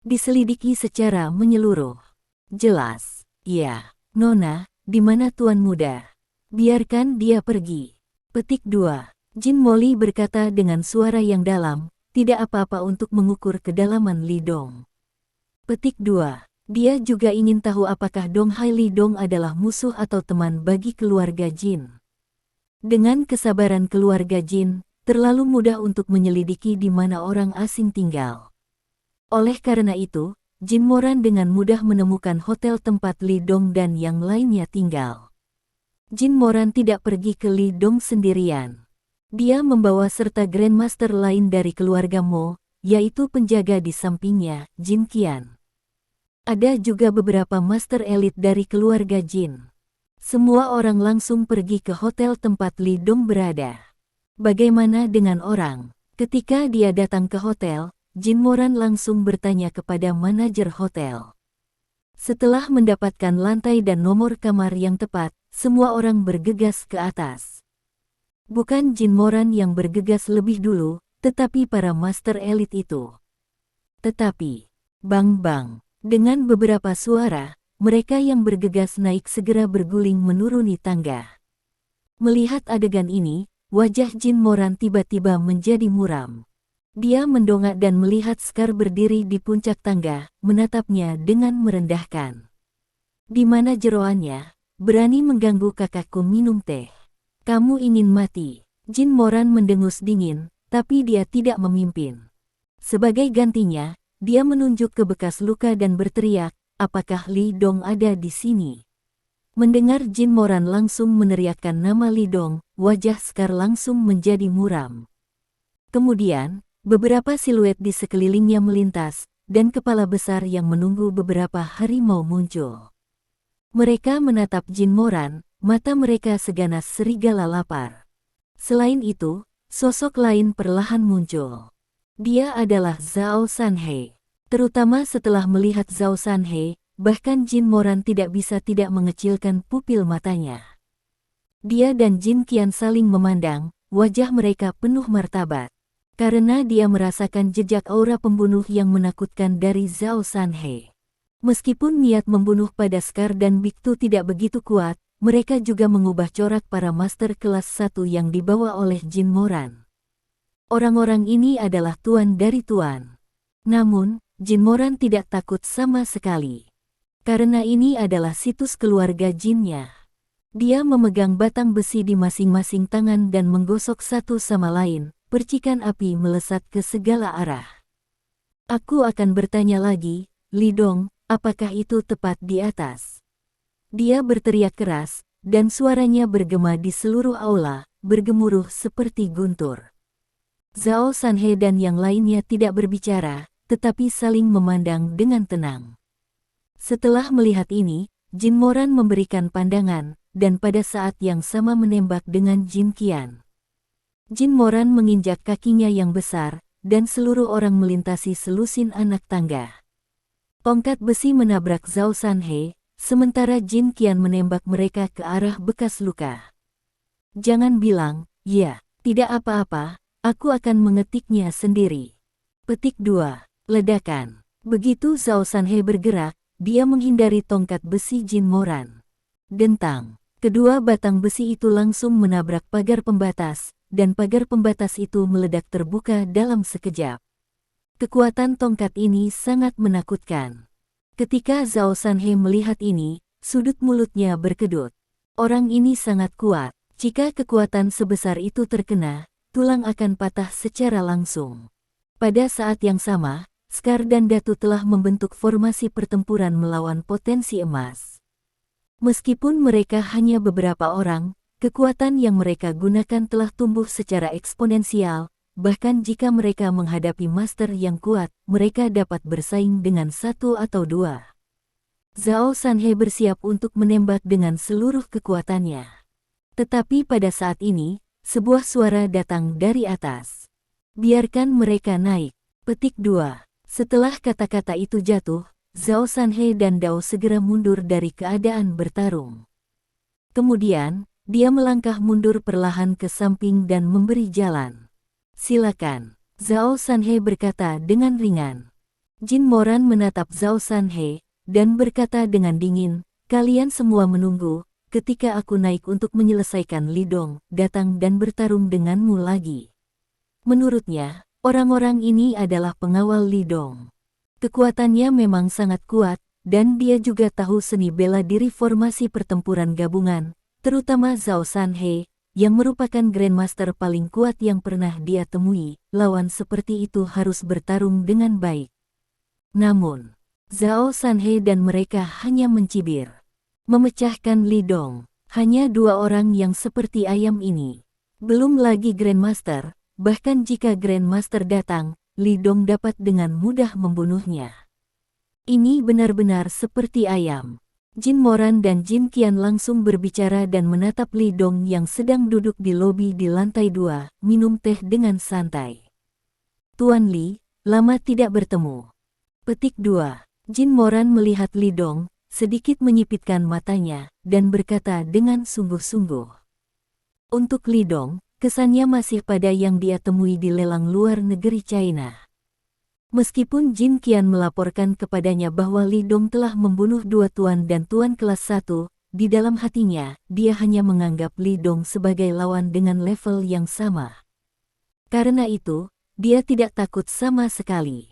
diselidiki secara menyeluruh. Jelas. Ya, Nona, di mana Tuan Muda? Biarkan dia pergi. Petik 2. Jin Molly berkata dengan suara yang dalam, tidak apa-apa untuk mengukur kedalaman Li Dong. Petik 2. Dia juga ingin tahu apakah Donghai Li Dong adalah musuh atau teman bagi keluarga Jin. Dengan kesabaran keluarga Jin, terlalu mudah untuk menyelidiki di mana orang asing tinggal. Oleh karena itu, Jin Moran dengan mudah menemukan hotel tempat Li Dong dan yang lainnya tinggal. Jin Moran tidak pergi ke Li Dong sendirian. Dia membawa serta Grandmaster lain dari keluarga Mo, yaitu penjaga di sampingnya, Jin Qian. Ada juga beberapa master elit dari keluarga Jin. Semua orang langsung pergi ke hotel tempat Li Dong berada. Bagaimana dengan orang? Ketika dia datang ke hotel, Jin Moran langsung bertanya kepada manajer hotel. Setelah mendapatkan lantai dan nomor kamar yang tepat, semua orang bergegas ke atas. Bukan Jin Moran yang bergegas lebih dulu, tetapi para master elit itu. Tetapi, bang-bang, dengan beberapa suara, mereka yang bergegas naik segera berguling menuruni tangga. Melihat adegan ini, wajah Jin Moran tiba-tiba menjadi muram. Dia mendongak dan melihat Scar berdiri di puncak tangga, menatapnya dengan merendahkan. Di mana jeroannya? Berani mengganggu kakakku minum teh. Kamu ingin mati? Jin Moran mendengus dingin, tapi dia tidak memimpin. Sebagai gantinya, dia menunjuk ke bekas luka dan berteriak, apakah Li Dong ada di sini? Mendengar Jin Moran langsung meneriakkan nama Li Dong, wajah Scar langsung menjadi muram. Kemudian, beberapa siluet di sekelilingnya melintas, dan kepala besar yang menunggu beberapa harimau muncul. Mereka menatap Jin Moran, mata mereka seganas serigala lapar. Selain itu, sosok lain perlahan muncul. Dia adalah Zhao Sanhe. Terutama setelah melihat Zhao Sanhe, bahkan Jin Moran tidak bisa tidak mengecilkan pupil matanya. Dia dan Jin Qian saling memandang, wajah mereka penuh martabat. Karena dia merasakan jejak aura pembunuh yang menakutkan dari Zhao Sanhe. Meskipun niat membunuh pada Scar dan Biktu tidak begitu kuat, mereka juga mengubah corak para master kelas 1 yang dibawa oleh Jin Moran. Orang-orang ini adalah tuan dari tuan. Namun, Jin Moran tidak takut sama sekali. Karena ini adalah situs keluarga Jinnya. Dia memegang batang besi di masing-masing tangan dan menggosok satu sama lain, percikan api melesat ke segala arah. Aku akan bertanya lagi, Li Dong, apakah itu tepat di atas? Dia berteriak keras, dan suaranya bergema di seluruh aula, bergemuruh seperti guntur. Zhao Sanhe dan yang lainnya tidak berbicara, tetapi saling memandang dengan tenang. Setelah melihat ini, Jin Moran memberikan pandangan, dan pada saat yang sama menembak dengan Jin Qian. Jin Moran menginjak kakinya yang besar, dan seluruh orang melintasi selusin anak tangga. Tongkat besi menabrak Zhao Sanhe, sementara Jin Qian menembak mereka ke arah bekas luka. Jangan bilang, ya, tidak apa-apa, aku akan mengetiknya sendiri. Petik 2. Ledakan. Begitu Zhao Sanhe bergerak, dia menghindari tongkat besi Jin Moran. Dentang. Kedua batang besi itu langsung menabrak pagar pembatas, dan pagar pembatas itu meledak terbuka dalam sekejap. Kekuatan tongkat ini sangat menakutkan. Ketika Zhao Sanhe melihat ini, sudut mulutnya berkedut. Orang ini sangat kuat. Jika kekuatan sebesar itu terkena, tulang akan patah secara langsung. Pada saat yang sama, Scar dan Datu telah membentuk formasi pertempuran melawan potensi emas. Meskipun mereka hanya beberapa orang, kekuatan yang mereka gunakan telah tumbuh secara eksponensial, bahkan jika mereka menghadapi master yang kuat, mereka dapat bersaing dengan satu atau dua. Zhao Sanhe bersiap untuk menembak dengan seluruh kekuatannya. Tetapi pada saat ini, sebuah suara datang dari atas. Biarkan mereka naik. Petik 2. Setelah kata-kata itu jatuh, Zhao Sanhe dan Dao segera mundur dari keadaan bertarung. Kemudian, dia melangkah mundur perlahan ke samping dan memberi jalan. Silakan, Zhao Sanhe berkata dengan ringan. Jin Moran menatap Zhao Sanhe, dan berkata dengan dingin, kalian semua menunggu, ketika aku naik untuk menyelesaikan Li Dong, datang dan bertarung denganmu lagi. Menurutnya, orang-orang ini adalah pengawal Li Dong. Kekuatannya memang sangat kuat, dan dia juga tahu seni bela diri formasi pertempuran gabungan, terutama Zhao Sanhe, yang merupakan Grandmaster paling kuat yang pernah dia temui, lawan seperti itu harus bertarung dengan baik. Namun, Zhao Sanhe dan mereka hanya mencibir. Memecahkan Li Dong, hanya dua orang yang seperti ayam ini. Belum lagi Grandmaster, bahkan jika Grandmaster datang, Li Dong dapat dengan mudah membunuhnya. Ini benar-benar seperti ayam. Jin Moran dan Jin Qian langsung berbicara dan menatap Li Dong yang sedang duduk di lobi di lantai 2, minum teh dengan santai. Tuan Li, lama tidak bertemu. Petik 2. Jin Moran melihat Li Dong, sedikit menyipitkan matanya, dan berkata dengan sungguh-sungguh. Untuk Li Dong, kesannya masih pada yang dia temui di lelang luar negeri China. Meskipun Jin Qian melaporkan kepadanya bahwa Li Dong telah membunuh dua tuan dan tuan kelas 1, di dalam hatinya, dia hanya menganggap Li Dong sebagai lawan dengan level yang sama. Karena itu, dia tidak takut sama sekali.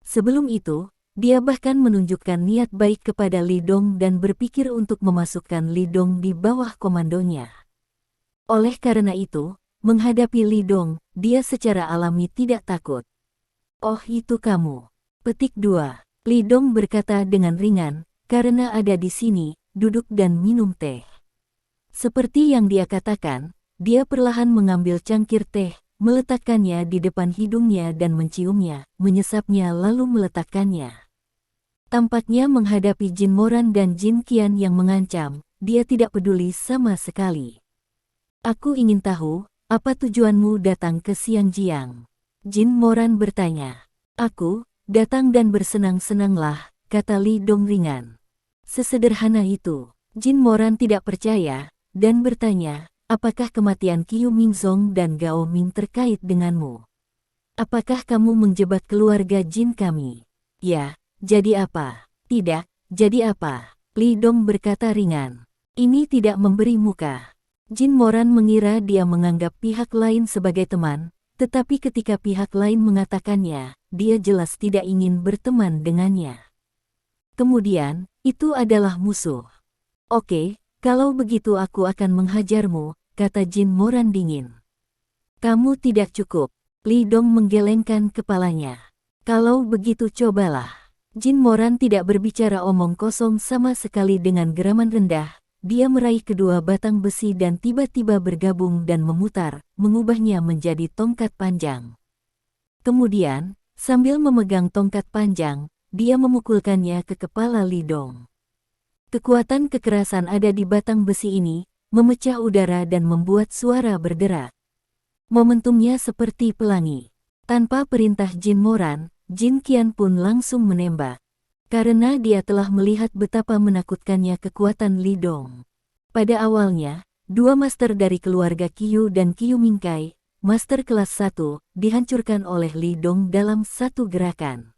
Sebelum itu, dia bahkan menunjukkan niat baik kepada Li Dong dan berpikir untuk memasukkan Li Dong di bawah komandonya. Oleh karena itu, menghadapi Li Dong, dia secara alami tidak takut. Oh itu kamu. Petik 2. Li Dong berkata dengan ringan, karena ada di sini, duduk dan minum teh. Seperti yang dia katakan, dia perlahan mengambil cangkir teh, meletakkannya di depan hidungnya dan menciumnya, menyesapnya lalu meletakkannya. Tampaknya menghadapi Jin Moran dan Jin Qian yang mengancam, dia tidak peduli sama sekali. Aku ingin tahu, apa tujuanmu datang ke Xiangjiang? Jin Moran bertanya. Aku datang dan bersenang-senanglah, kata Li Dong ringan. Sesederhana itu. Jin Moran tidak percaya, dan bertanya, apakah kematian Qiu Mingzong dan Gao Ming terkait denganmu? Apakah kamu menjebak keluarga Jin kami? Ya, jadi apa? Tidak, jadi apa? Li Dong berkata ringan. Ini tidak memberi muka. Jin Moran mengira dia menganggap pihak lain sebagai teman, tetapi ketika pihak lain mengatakannya, dia jelas tidak ingin berteman dengannya. Kemudian, itu adalah musuh. Oke, kalau begitu aku akan menghajarmu, kata Jin Moran dingin. Kamu tidak cukup. Li Dong menggelengkan kepalanya. Kalau begitu cobalah. Jin Moran tidak berbicara omong kosong sama sekali dengan geraman rendah. Dia meraih kedua batang besi dan tiba-tiba bergabung dan memutar, mengubahnya menjadi tongkat panjang. Kemudian, sambil memegang tongkat panjang, dia memukulkannya ke kepala Li Dong. Kekuatan kekerasan ada di batang besi ini, memecah udara dan membuat suara berderak. Momentumnya seperti pelangi. Tanpa perintah Jin Moran, Jin Qian pun langsung menembak. Karena dia telah melihat betapa menakutkannya kekuatan Li Dong. Pada awalnya, dua master dari keluarga Qiu dan Qiu Mingkai, master kelas 1, dihancurkan oleh Li Dong dalam satu gerakan.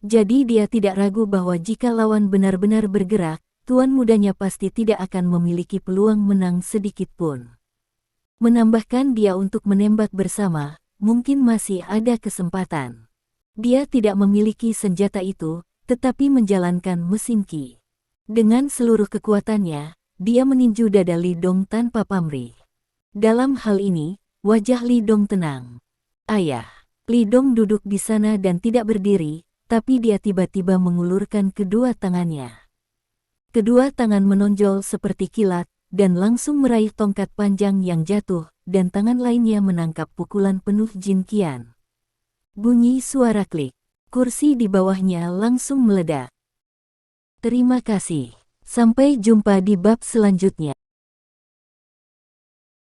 Jadi dia tidak ragu bahwa jika lawan benar-benar bergerak, tuan mudanya pasti tidak akan memiliki peluang menang sedikit pun. Menambahkan dia untuk menembak bersama, mungkin masih ada kesempatan. Dia tidak memiliki senjata itu, tetapi menjalankan mesin Qi. Dengan seluruh kekuatannya, dia meninju dada Li Dong tanpa pamrih. Dalam hal ini, wajah Li Dong tenang. Ayah. Li Dong duduk di sana dan tidak berdiri, tapi dia tiba-tiba mengulurkan kedua tangannya. Kedua tangan menonjol seperti kilat, dan langsung meraih tongkat panjang yang jatuh, dan tangan lainnya menangkap pukulan penuh Jin Qian. Bunyi suara klik. Kursi di bawahnya langsung meledak. Terima kasih. Sampai jumpa di bab selanjutnya.